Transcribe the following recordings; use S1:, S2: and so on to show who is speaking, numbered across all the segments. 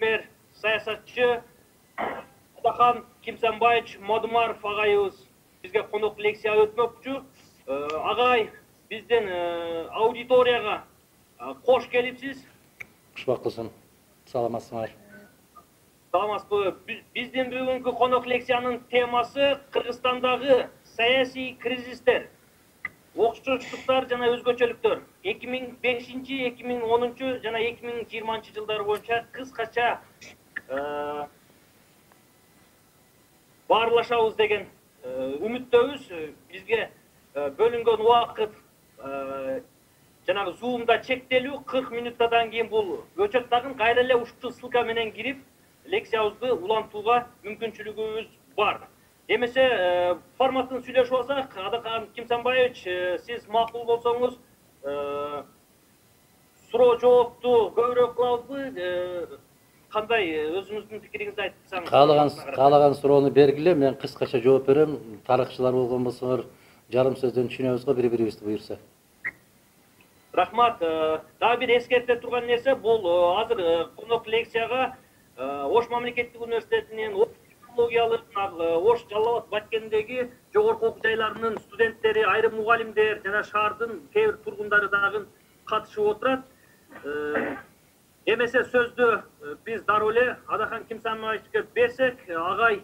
S1: ишмер, саясатчы Адахан Кимсанбаевич Мадумаров агайыбыз бизге конок лекция өтмөкчү. Агай, бизден аудиторияга кош келипсиз.
S2: Кушбакылсын. Саламатсыңар.
S1: Саламатсызбы. Биздин бүгүнкү конок лекциянын темасы Кыргызстандагы саясий кризистер, окшоштуктар жана өзгөчөлүктөр. 2005-2010 жана 2020 жылдар боюнча кыскача баарлашабыз деген үмүттөбүз. Бизге бөлүнгөн убакыт жанагы Zoom'да чектелүү 40 минуттадан кийин бул өчөт тагын кайра эле ушул ссылка менен кирип лекциябызды улантууга мүмкүнчүлүгүбүз бар. Демесе форматын сүйлөшүп алсак, Адахан Кимсанбаевич, сиз макул болсоңуз суроо жоопту көбүрөөк кылабызбы? Кандай өзүңүздүн пикириңизди айтсаңыз?
S2: Каалаган суроону бергиле, мен кыскача жооп берем. Тарыхчылар болгон болсоңор жарым сөздөн түшүнөбүз го, бири-бирибизди буйрса.
S1: Рахмат. Дагы бир эскерте турган нерсе, бул азыр конок лекцияга Ош мамлекеттик университетинин технологиялык, Ош Жалал Абад Баткендеги жогорку окуу жайларынын студенттери, айрым мугалимдер жана шаардын кээ бир тургундары дагы катышып отурат. Эмесе сөздү биз дароо эле Адахан Кимсанбаевичке берсек, агай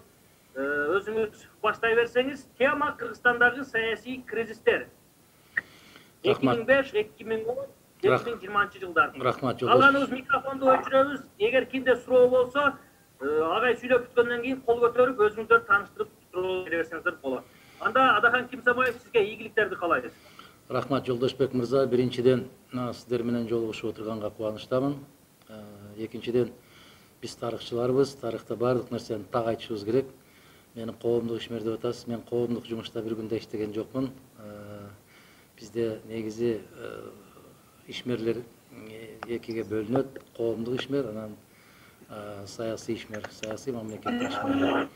S1: өзүңүз баштай берсеңиз, тема Кыргызстандагы саясий кризистер. 2005-2010 2020 жылдар.
S2: Рахмат.
S1: Калганыбыз микрофонду өчүрөбүз. Эгер кимде суроо болсо, агай сүйлөп бүткөндөн кийин кол көтөрүп, өзүңүздөрдү тааныштырып суроо бере берсеңиздер болот. Анда Адахан Кимсанбаев, сизге ийгиликтерди каалайбыз.
S2: Рахмат Жолдошбек мырза. Биринчиден, сиздер менен жолугушуп отурганга кубанычтамын. Экинчиден, биз тарыхчыларбыз, тарыхта баардык нерсени так айтышыбыз керек. Мени коомдук ишмер деп атасыз. Мен коомдук жумушта бир күндө иштеген жокмун. Бизде негизи ишмерлер экиге бөлүнөт. Коомдук ишмер, анан саясий ишмер, саясий мамлекеттик ишмер.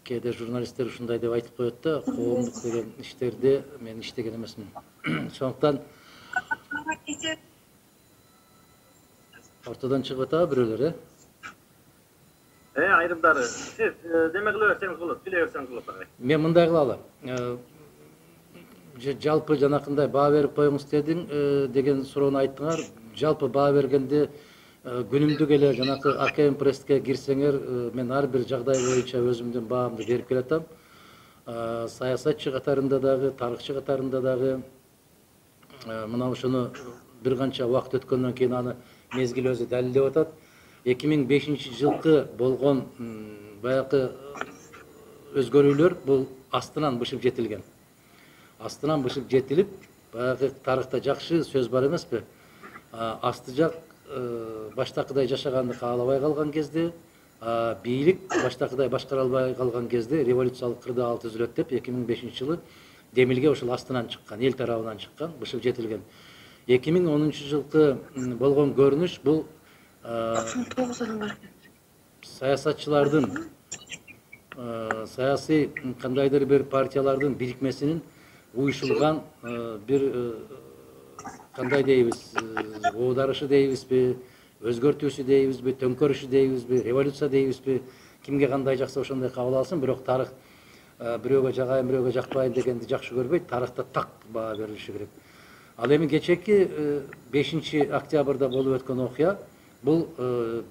S2: Кээде журналисттер ушундай деп айтып коет да, коомдук деген иштерде мен иштеген эмесмин. Ошондуктан ортодон чыгып атабы бирөөлөр,
S1: Айрымдары. Сиз деме кыла берсеңиз болот, сүйлөй берсеңиз болот агай.
S2: Мен мындай кылалы. Жалпы жанакындай баа берип коюңуз деген суроону айттыңар. Жалпы баа бергенде күнүмдүк эле жанакы АКМ пресске кирсеңер, мен ар бир жагдай боюнча өзүмдүн баамды берип келатам. Саясатчы катарында дагы, тарыхчы катарында дагы мына ошону бир канча убакыт өткөндөн кийин аны мезгил өзү далилдеп атат. 2005 жылкы болгон баягы өзгөрүүлөр бул астынан бышып жетилген. Астынан бышып жетилип, баягы тарыхта жакшы сөз бар эмеспи? Асты жак баштакыдай жашаганды каалабай калган кезде, бийлик баштакыдай башкара албай калган кезде революциялык кырдаал түзүлөт деп 2005 жылы демилге ошол астынан чыккан, эл тарабынан чыккан, бышып жетилген. 2010 жылкы болгон көрүнүш бул саясатчылардын, саясий кандайдыр бир партиялардын бирикмесинин уюшулган бир кандай дейбиз, оодарышы дейбизби, өзгөртүүсү дейбизби, төңкөрүшү дейбизби, революция дейбизби, кимге кандай жакса ошондой кабыл алсын, бирок тарых бирөөгө жагайын, бирөөгө жакпайын дегенди жакшы көрбөйт, тарыхта так баа берилиши керек. Ал эми кечээки 5 октябрда болуп өткөн окуя бул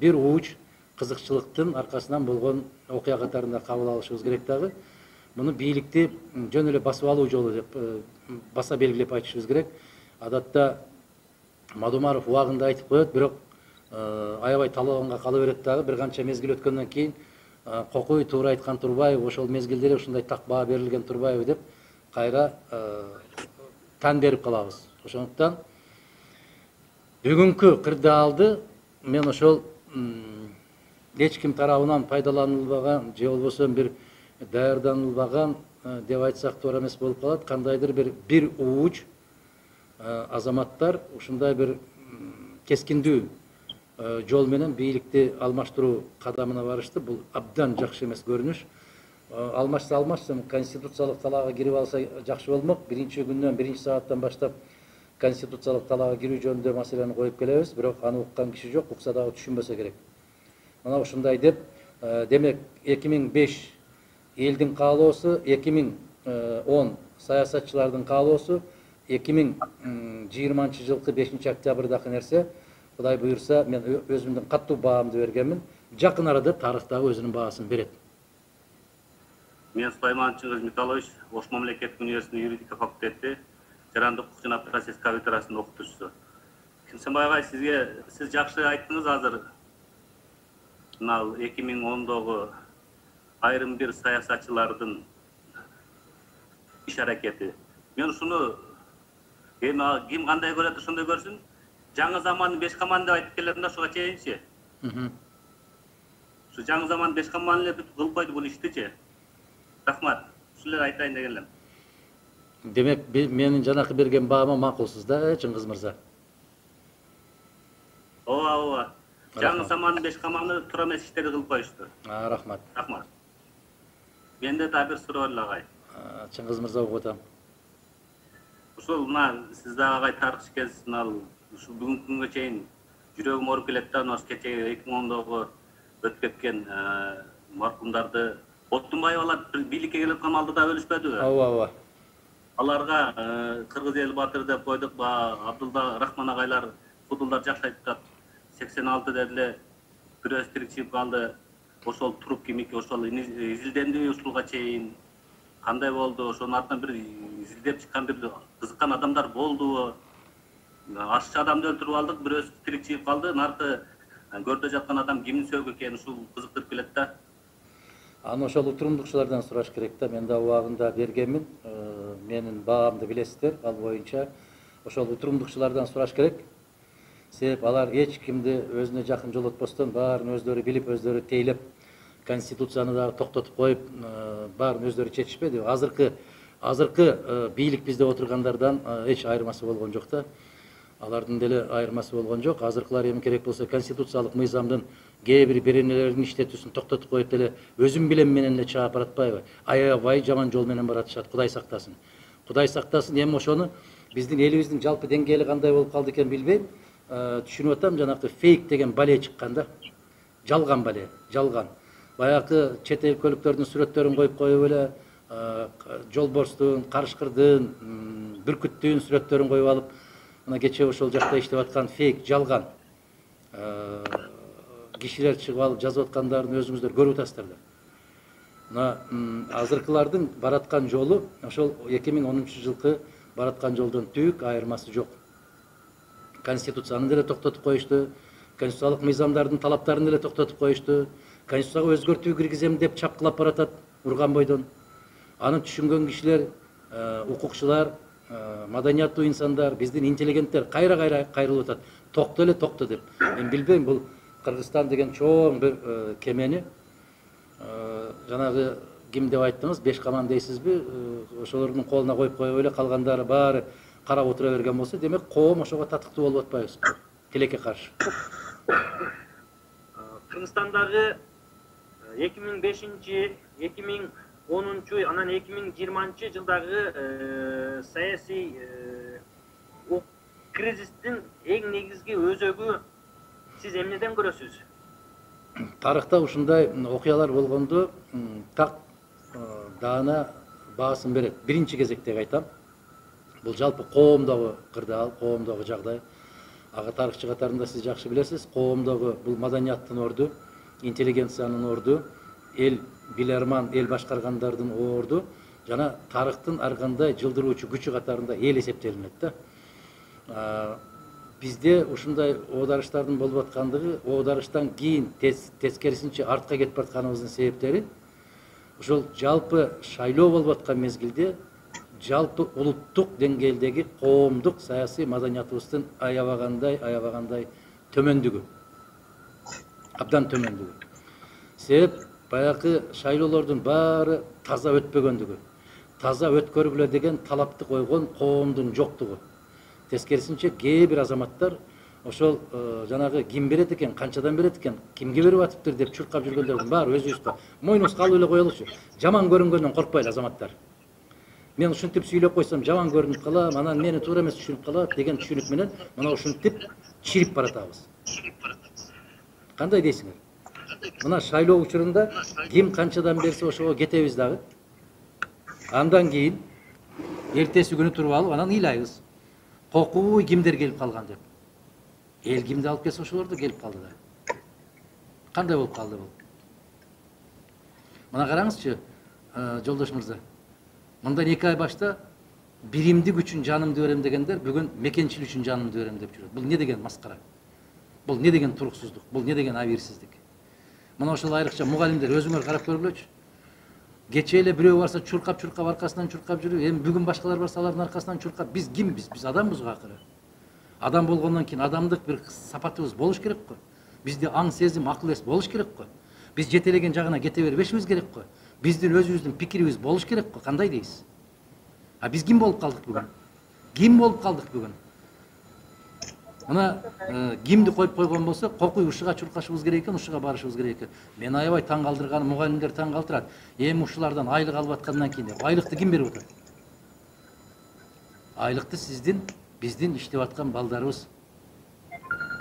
S2: бир ууч кызыкчылыктын аркасынан болгон окуя катарында кабыл алышыбыз керек дагы. Муну бийликти жөн эле басып алуу жолу деп баса белгилеп айтышыбыз керек. Адатта Мадумаров убагында айтып коет, бирок аябай талабанга кала берет дагы. Бир канча мезгил өткөндөн кийин Кокуй туура айткан Турбаев, ошол мезгилде ушундай так баа берилген Турбаев деп кайра тан берип калабыз. Ошондуктан бүгүнкү кырдаалды мен ошол эч ким тарабынан пайдаланылбаган же болбосо бир даярданылбаган деп айтсак туура эмес болуп калат. Кандайдыр бир ууч азаматтар ушундай бир кескиндүү жол менен бийликти алмаштыруу кадамына барышты. Бул абдан жакшы эмес көрүнүш. Алмашса конституциялык талаага кирип алса жакшы болмок. Биринчи күндөн, биринчи сааттан баштап конституциялык талаага кирүү жөнүндө маселени коюп келебиз, бирок аны уккан киши жок, укса дагы түшүнбөсө керек. мына ушундай деп демек 2005 элдин каалоосу, 2010 саясатчылардын каалоосу, 2020 жылкы 5 октябрдагы нерсе. Кудай буюрса, мен өзүмдүн каттуу баамды бергенмин. Жакын арада тарых дагы өзүнүн баасын берет.
S3: Мен Сулайман Чыңгыз Микалович, Ош мамлекеттик университетинин юридика факультети жарандык укук жана процесс кафедрасынын окутуучусу. Кимсенбай агай, сиз жакшы айттыңыз азыр. Мына 2010догу айрым бир саясатчылардын иш аракети. Мен ушуну ким кандай көрөт ошондой көрсүн. Жаңы замандын беш каманы деп айтып келем да, ошого чейинчи. Ушу жаңы замандын беш каманы эле бүт кылып койду бул иштичи. Рахмат. Ушулерди айтайын деген элем.
S2: Демек, менин жанакы берген баама макулсуз да, Чыңгыз мырза.
S3: Ооба. Жаңы замандын беш каманы туура эмес иштерди кылып коюшту.
S2: Рахмат.
S3: Рахмат. Менде да бир суроо бар агай.
S2: Чыңгыз мырза угутам.
S3: Ушул мына сиз дагы агай тарыхчы экенсиз, ушу бүгүнкү күнгө чейин жүрөгүм ооруп келет да, кече 2010догу өтүп кеткен маркумдарды Отунбаевалар бийликке келип камалдыда өлүшпөдүбү?
S2: Ооба.
S3: Аларга Кыргыз эл батыры деп койдук, Абдулла Рахман агайлар, Кудулдар жакшы айтып, 86 эле бирөөсү тирик чыгып калды. Ошол туруп кимики, ошол изилденди ушулга чейин кандай болду? Ошонун артынан бир изилдеп чыккан бир кызыккан адамдар болдубу? Ашчы адамды өлтүрүп алдык, бирөөсү тирик чыгып калды. Наркы көрдө жаткан адам кимдин сөөгү экенин ушул кызыктырып келет да.
S2: Аны ошол утурумдукчулардан сураш керек да. Мен да убагында бергенмин. Менин баамды билесиздер. Ал боюнча ошол утурумдукчулардан сураш керек. Себеп алар эч кимди өзүнө жакын жолотпостон баарын өздөрү билип, өздөрү тейлеп, конституцияны дагы токтотуп коюп, баарын өздөрү чечишпеди. Азыркы бийлик бизде отургандардан эч айырмасы болгон жок да. Алардын деле айырмасы болгон жок. Азыркылар эми керек болсо конституциялык мыйзамдын кээ бир беренелердин иштетүүсүн токтотуп коюп деле өзүм билем менен эле чаап баратпайбы? Аябай жаман жол менен баратышат. Кудай сактасын. Кудай сактасын. Эми ошону биздин элибиздин жалпы деңгээли кандай болуп калды экен билбейм. Түшүнүп атам, жанакы фейк деген бале чыккан да. Жалган бале, жалган. Баягы чет эл көлүктөрдүн сүрөттөрүн коюп эле жолборстун, карышкырдын, бүркүттүн сүрөттөрүн коюп алып, мына кече ошол жакта иштеп аткан фейк, жалган кишилер чыгып алып жазып аткандарын өзүңүздөр көрүп атасыздар да. Мына азыркылардын бараткан жолу ошол 2010 жылкы бараткан жолдон түк айырмасы жок. Конституцияны деле токтотуп коюшту, конституциялык мыйзамдардын талаптарын деле токтотуп коюшту. Конституцияга өзгөртүү киргизем деп чапкылап баратат урган бойдон. Аны түшүнгөн кишилер, укукчулар, маданияттуу инсандар, биздин интеллигенттер кайрылып атат. Токто эле токто деп. Мен билбейм, бул Кыргызстан деген чоң бир кемени жанагы ким деп айттыңыз, беш каман дейсизби? Ошолордун колуна коюп эле калгандары баары карап отура берген болсо, демек коом ошого татыктуу болуп атпайбызбы? Тилекке каршы.
S1: Кыргызстандагы 2005, 2010, анан 2020 жылдагы саясий кризистин эң негизги өзөгү сиз эмнеден көрөсүз?
S2: Тарыхта ушундай окуялар болгондо так даана баасын берет. Биринчи кезектеги айтам. Бул жалпы коомдогу кырдаал, коомдогу жагдай. Ага тарыхчы катарында сиз жакшы билесиз, коомдогу бул маданияттын орду, интеллигенциянын орду, эл билерман, эл башкаргандардын орду жана тарыхтын ар кандай жылдыруучу күчү катарында эл эсептелинет да. Бизде ушундай оодарыштардын болуп аткандыгы, оодарыштан кийин тескерисинче артка кетип баратканыбыздын себептери ошол жалпы шайлоо болуп аткан мезгилде жалпы улуттук деңгээлдеги коомдук саясий маданиятыбыздын аябагандай төмөндүгү. Абдан төмөндүгү. Себеп баягы шайлоолордун баары таза өтпөгөндүгү. Таза өткөргүлө деген талапты койгон коомдун жоктугу. Тескерисинче кээ бир азаматтар ошол жанагы ким берет экен, канчадан берет экен, кимге берип атыптыр деп чуркап жүргөндөрдүн баары өзүбүзгө мойнубузга алып эле коелучу. Жаман көрүнгөндөн коркпайлы азаматтар. Мен ушинтип сүйлөп койсом жаман көрүнүп калам, анан мени туура эмес түшүнүп калат деген түшүнүк менен мына ушинтип чирип баратабыз. Кандай дейсиңер? Мына шайлоо учурунда ким канчадан берсе ошого кетебиз дагы. Андан кийин эртеси күнү туруп алып анан ыйлайбыз. Кокубуй кимдер келип калган деп. Эл кимди алып келсе ошолор да келип калды да. Кандай болуп калды бул? Мына караңызчы, жолдош мырза. Мындан 2 ай башта биримдик үчүн жанымды берем дегендер бүгүн мекенчил үчүн жанымды берем деп жүрөт. Бул не деген маскара? Бул не деген туруксуздук? Бул не деген абийирсиздик? Мына ошол айрыкча мугалимдер өзүңөр карап көргүлөчү. Кече эле бирөө барса чуркап аркасынан чуркап жүрүп, эми бүгүн башкалар барса алардын аркасынан чуркап, биз кимбиз? Биз адамбыз го акыры. Адам болгондон кийин адамдык бир сапатыбыз болуш керек го. Бизде аң сезим, акыл эс болуш керек го. Биз жетелеген жагына кете бербешибиз керек го. Биздин өзүбүздүн пикирибиз болуш керек го. Кандай дейсиз? А биз ким болуп калдык бүгүн? Ким болуп калдык бүгүн? Мына кимди коюп койгон болсо, кокуй ушуга чуркашыбыз керек экен, ушуга барышыбыз керек экен. Мен аябай таң калтырган, мугалимдер таң калтырат. Эми ушулардан айлык алып аткандан кийин айлыкты ким берип атат? Айлыкты сиздин, биздин иштеп аткан балдарыбыз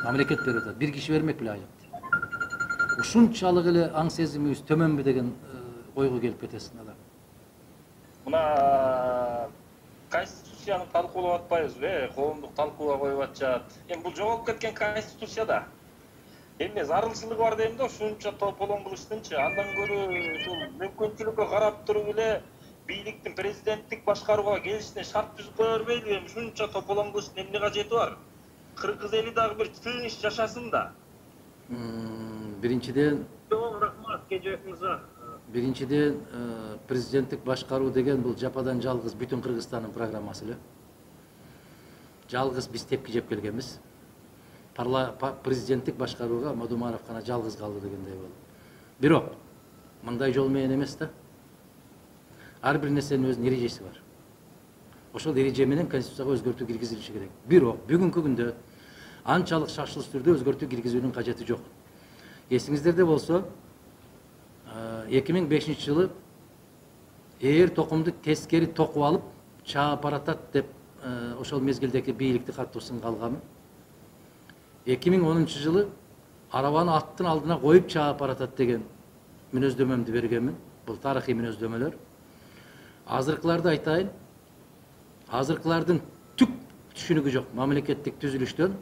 S2: мамлекет берип атат. Бир киши бермек беле айлыкты. Ушунчалык эле аң сезимибиз төмөнбү деген ойго келип кетесиң адам.
S4: Мына Конституцияны талкуулап атпайбызбы? Коомдук талкууга коюп атышат. Эми бул жоголуп кеткен Конституцияда эмне зарылчылыгы бар дейм да, ушунча тополоң кылыштынчы. Андан көрө ушул мүмкүнчүлүккө карап туруп эле бийликтин президенттик башкарууга келишине шарт түзүп кое бербейлиби? Эми ушунча тополоң кылыштын эмне кажети бар? Кыргыз эли дагы бир тыныч жашасын да.
S2: Биринчиден,
S1: Рахмат, Кежебек мырза.
S2: Биринчиден, президенттик башкаруу деген бул жападан жалгыз бүтүн Кыргызстандын программасы эле. Жалгыз биз тепки жеп келгенбиз. Президенттик башкарууга Мадумаров гана жалгыз калды дегендей болду. Бирок мындай жол менен эмес да. Ар бир нерсенин өзүнүн эрежеси бар. Ошол эреже менен Конституцияга өзгөртүү киргизилиши керек. Бирок бүгүнкү күндө анчалык шашылыш түрдө өзгөртүү киргизүүнүн кажети жок. Эсиңиздерде болсо, 2005 жылы эгер токумду тескери токуп алып чаап баратат деп ошол мезгилдеги бийликти катуу сынга алганмын. 2010 жылы арабаны аттын алдына коюп чаап баратат деген мүнөздөмөмдү бергенмин. Бул тарыхый мүнөздөмөлөр. Азыркыларды айтайын. Азыркылардын түк түшүнүгү жок. Мамлекеттик түзүлүштөн,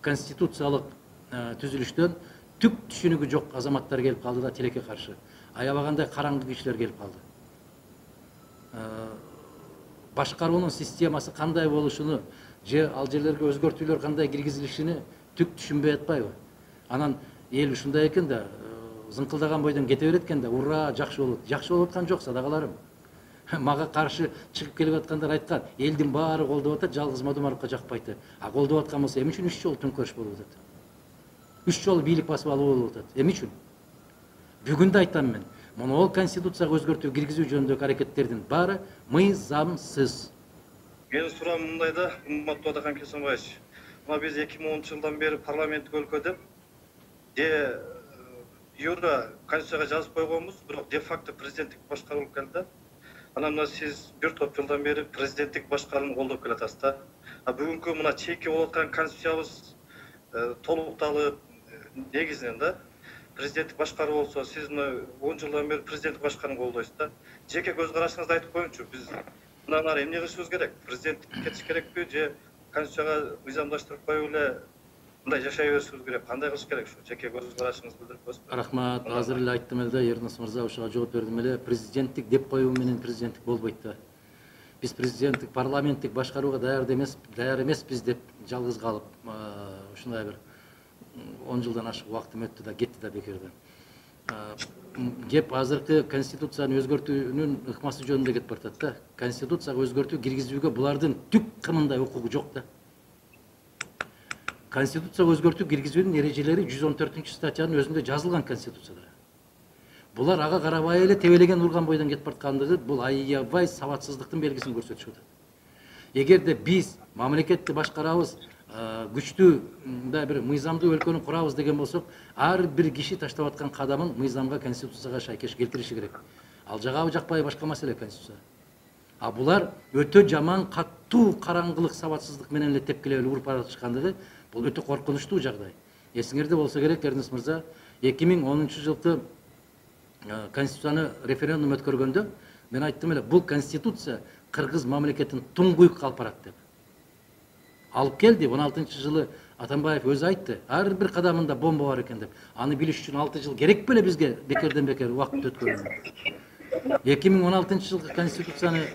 S2: конституциялык түзүлүштөн түк түшүнүгү жок азаматтар келип калды да тилекке каршы. Аябагандай караңгы кишилер келип калды. Башкаруунун системасы кандай болушуну, же ал жерлерге өзгөртүүлөр кандай киргизилишини түк түшүнбөй атпайбы? Анан эл ушундай экен да, зыңкылдаган бойдон кете берет экен да, ура, жакшы болот. Жакшы болуп аткан жок, садакаларым. Мага каршы чыгып келип аткандар айткан, элдин баары колдоп атат, жалгыз Мадумаровго жакпайт. А колдоп аткан болсо, эмне үчүн 3 жолу төңкөрүш болуп атат? 3 жолу бийлик басып алуу болуп атат. Эмне үчүн? Бүгүн да айтам мен, монол Конституцияга өзгөртүү киргизүү жөнүндөгү аракеттердин баары мыйзамсыз.
S5: Менин суроом мындай да, урматтуу Атакан Кесенбаевич. Мына биз 2010 жылдан бери парламенттик өлкөдө юра Конституцияга жазып койгонбуз, бирок де факто президенттик башкаруу болуп келди. Анан мына сиз бир топ жылдан бери президенттик башкарууну колдоп келатасыз да. А бүгүнкү мына чейки болуп аткан Конституциябыз толукталып, негизинен да президенттик башкаруу болсо, сиз 10 жылдан бери президенттик башкарууну колдойсуз да. Жеке көз карашыңызды айтып коюңчу, биз мындан ары эмне кылышыбыз керек? Президенттик кетиш керекпи же Конституцияга мыйзамдаштырып коюп эле мындай жашай беришибиз керек? Кандай кылыш керек ушу? Жеке көз карашыңызды билдирип коесузбу?
S2: Рахмат, азыр эле айттым эле да, Ернос мырза, ошого жооп бердим эле. Президенттик деп коюу менен президенттик болбойт да. Биз президенттик, парламенттик башкарууга даяр эмеспиз деп жалгыз калып, ушундай бир 10 жылдан ашык убактым өттү да, кетти да бекерден. Кеп азыркы Конституцияны өзгөртүүнүн ыкмасы жөнүндө кетип баратат да. Конституцияга өзгөртүү киргизүүгө булардын түк кымындай укугу жок да. Конституцияга өзгөртүү киргизүүнүн эрежелери 114-статьянын өзүндө жазылган Конституцияда. Булар ага карабай эле тебелеген урган бойдон кетип бараткандыгы бул аябай сабатсыздыктын белгисин көрсөтүшүп атат. Эгерде биз мамлекетти башкарабыз, күчтүү мындай бир мыйзамдуу өлкөнү курабыз деген болсок, ар бир киши таштап аткан кадамын мыйзамга, Конституцияга шайкеш келтириши керек. Ал жагабы жакпайбы башка маселе Конституция. А булар өтө жаман, каттуу караңгылык, сабатсыздык менен эле тепкилеп уруп баратышкандыгы бул өтө коркунучтуу жагдай. Эсиңерде болсо керек, Эрнес мырза, 2010 жылы конституцияны референдум өткөргөндө мен айттым эле, бул конституция кыргыз мамлекетин туңгуйукка алып барат деп. Алып келди. 16 жылы Атамбаев өзү айтты, ар бир кадамында бомба бар экен деп. Аны билиш үчүн 6 жыл керек беле бизге, бекерден бекер убакыт өткөргөн. 2016 жылғы конституцияны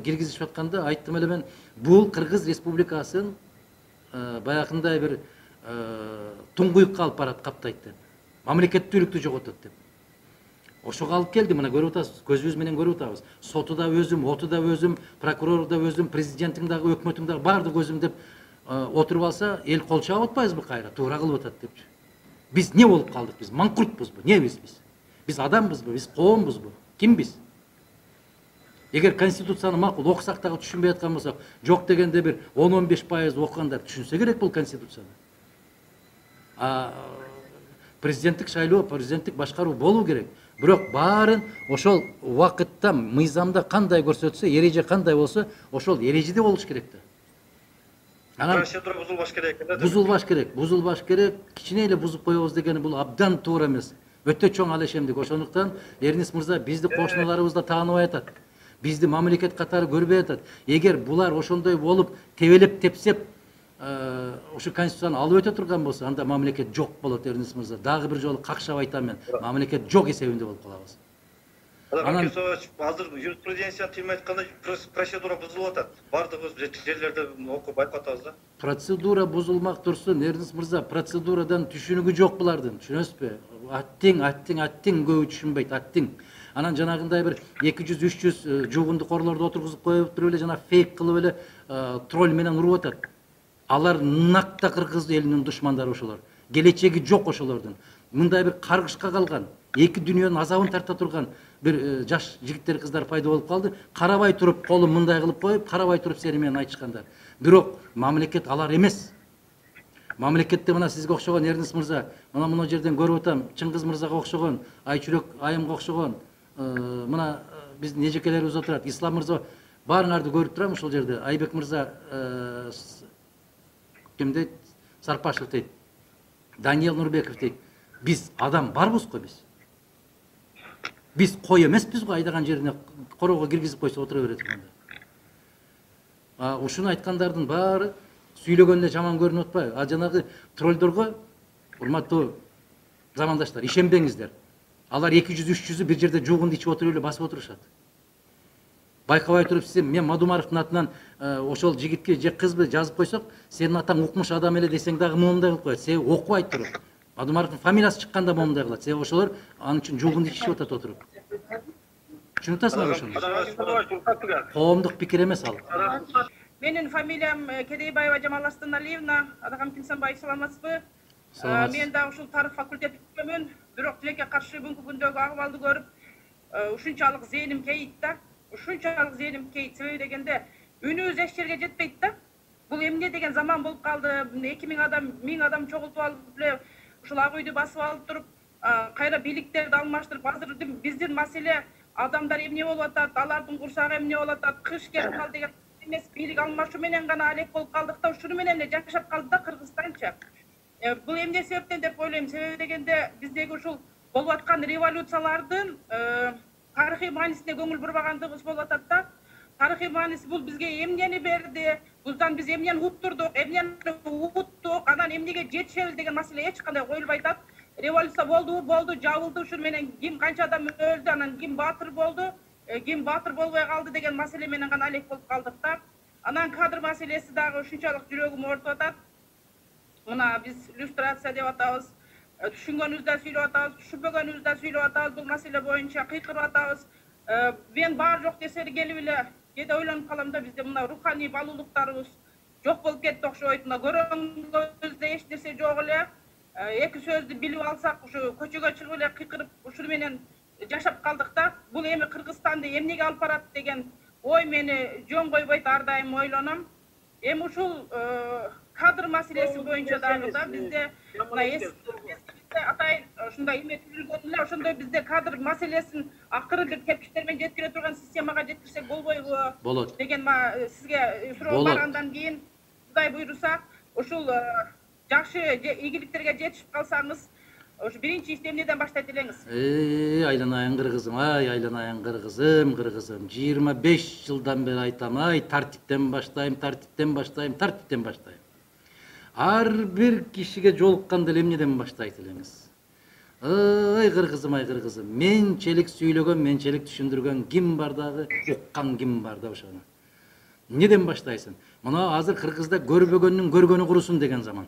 S2: киргизип атканда айттым эле мен, бул Кыргыз Республикасын баягындай бир туңгуйукка алып барат, каптайт деп. Мамлекеттүүлүктү жоготот деп. Ошого алып келди, мына көрүп атасыз, көзүбүз менен көрүп атабыз. Соту да өзүм, оту да өзүм, прокурору да өзүм, президенттин дагы, өкмөттүн дагы баардыгы өзүм деп отуруп алса, эл кол чаап атпайбызбы кайра? Туура кылып атат депчи. Биз эмне болуп калдык? Биз маңкуртпузбу? Эмнебиз биз? Биз адамбызбы? Биз коомбузбу? Ким биз? Эгер конституцияны макул окусак дагы түшүнбөй аткан болсок, жок дегенде бир 10-15% окугандар түшүнсө керек бул конституцияны. Президенттик шайлоо, президенттик башкаруу болуу керек. Бирок баарын ошол убакытта мыйзамда кандай көрсөтсө, эреже кандай болсо, ошол эрежеде болуш керек да.
S5: Процедура бузулбаш керек экен да.
S2: Бузулбаш керек. Кичине эле бузуп коебуз дегени бул абдан туура эмес. Өтө чоң алешемдик. Ошондуктан Эрнис мырза бизди кошуналарыбыз да тааныбай атат. Бизди мамлекет катары көрбөй атат. Эгер булар ошондой болуп, тебелеп тепсеп, ошо конституцияны алып өтө турган болсо, анда мамлекет жок болот, Эрнис мырза. Дагы бир жолу какшап айтам мен. Мамлекет жок эсебинде болуп калабыз.
S5: Азыр юриспруденцияны тилме айтканда процедура бузулуп атат. Бардыгыбыз жерлерде окуп байкап атабыз да.
S2: Процедура бузулмак турсун, Эрнис мырза, процедурадан түшүнүгү жок булардын. Түшүнөсүзбү? Аттиң көбү түшүнбөйт, аттиң. Анан жанагындай бир 200-300 жугунду корлорду отургузуп коюп туруп эле жана фейк кылып эле тролль менен уруп атат. Алар накта кыргыз элинин душмандары ошолор. Келечеги жок ошолордун. Мындай бир каргышка калган, эки дүйнөнүн азабын тарта турган бир жаш жигиттер, кыздар пайда болуп калды. Карабай туруп, колун мындай кылып коюп, карабай туруп сени менен айтышкандар. Бирок мамлекет алар эмес. Мамлекетте мына сизге окшогон Эрнис мырза, мына жерден көрүп атам, Чыңгыз мырзага окшогон, Айчүрөк айымга окшогон, мына биздин эжекелерибиз отурат, Ислам мырза, баарыңарды көрүп турам ушул жерде. Айбек мырза, ким дейт? Сарпашев дейт. Даниил Нурбеков дейт. Биз адам барбыз го биз. Биз кой эмеспиз го, айдаган жерине короого киргизип койсо отура берет анда. Ушуну айткандардын баары сүйлөгөндө жаман көрүнүп атпайбы? Жанагы троллдорго, урматтуу замандаштар, ишенбеңиздер. Алар 200-300 бир жерде жугунду ичип отуруп эле басып отурушат. Байкабай туруп сиз мен Мадумаровдун атынан ошол жигитке же кызбы жазып койсок, сенин атаң укмуш адам эле десең дагы момундай кылып коет. Себеби окубайт туруп. Мадумаровдун фамилиясы чыкканда момундай кылат. Себеби ошолор анын үчүн жугунду ичип атат отуруп. Түшүнүп атасыңарбы ошону? Коомдук пикир эмес ал.
S6: Менин фамилиям Кедейбаева Жамал Астаналиевна. Адагам Кинсанбаев, саламатсызбы? Мен дагы ушул тарых факультетин бүтөмүн. Бирок тилекке каршы бүгүнкү күндөгү акыбалды көрүп, ушунчалык зээним кейит да. Ушунчалык зээним кейит. Себеби дегенде үнүбүз эч жерге жетпейт да. Бул эмне деген заман болуп калды. 2000 адам, 1000 адам чогултуп алып эле ушул ак үйдү басып алып туруп, кайра бийликтерди алмаштырып, азыр биздин маселе адамдар эмне болуп атат, алардын курсагы эмне болуп атат, кыш келип калды деген эмес, бийлик алмашуу менен гана алек болуп калдык да, ушуну менен эле жашап калды да Кыргызстанча. Бул эмне себептен деп ойлойм. Себеби дегенде биздеги ушул болуп аткан революциялардын тарыхый маанисине көңүл бурбагандыгыбыз болуп атат да. Тарыхый мааниси бул бизге эмнени берди, буздан биз эмнени уттурдук, эмнени уттук, анан эмнеге жетишебиз деген маселе эч кандай коюлбай атат. Революция болду, жабылды, ушун менен ким канча адам өлдү, анан ким баатыр болду, ким баатыр болбой калды деген маселе менен гана алек болуп калдык да. Анан кадр маселеси дагы ушунчалык жүрөгүм оорутуп атат. Мына биз иллюстрация деп атабыз, түшүнгөнүбүздө сүйлөп атабыз, түшүнбөгөнүбүздө сүйлөп атабыз, бул маселе боюнча кыйкырып атабыз. Мен баары жок десе келип эле кээде ойлонуп калам да, бизде мына руханий баалуулуктарыбыз жок болуп кетти окшойт. Мына көрөң көздө эч нерсе жок эле. Эки сөздү билип алсак, ушу көчөгө чыгып эле кыйкырып ушуну менен жашап калдык да. Бул эми Кыргызстанды эмнеге алып барат деген ой мени жөн койбойт, ар дайым ойлоном. Эми ушул кадр маселеси боюнча дагы да бизде мына атайын ушундай эме түзүлгөн эле, ошондой бизде кадр маселесин акыры бир тепкичтер менен жеткире турган системага жеткирсек болбойбу деген сизге суроо бар. Андан кийин Кудай буйруса ушул жакшы ийгиликтерге жетишип калсаңыз, Ошо биринчи ишти эмнеден баштайт элеңиз?
S2: Айланайын кыргызым, айланайын кыргызым. 25 жылдан бери айтам, тартиптен баштайм. Ар бир кишиге жолукканда эле эмнеден баштайт элеңиз? Кыргызым, менчелик сүйлөгөн, менчелик түшүндүргөн ким бар дагы, уккан ким бар да ошону. Эмнеден баштайсың? Мына азыр Кыргызда көрбөгөндүн көргөнү курусун деген заман.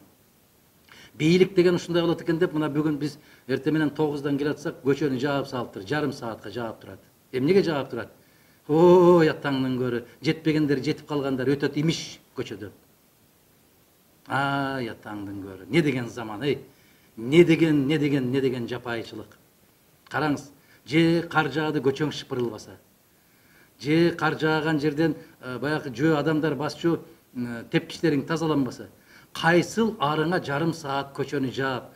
S2: Бийлик деген ушундай болот экен деп, мына бүгүн биз эртең менен 9-дан келе атсак, көчөнү жаап салыптыр, жарым саатка жаап турат. Эмнеге жаап турат? Ятаңдын көрү, жетпегендер, жетип калгандар өтөт имиш көчөдө. Ятаңдын көрү. Не деген заман, Не деген жапайычылык. Караңыз, же кар жаады көчөң шыпырылбаса. Же кар жааган жерден баягы жөө адамдар басчу тепкичтериң тазаланбаса. Кайсыл арыңа жарым саат көчөнү жаап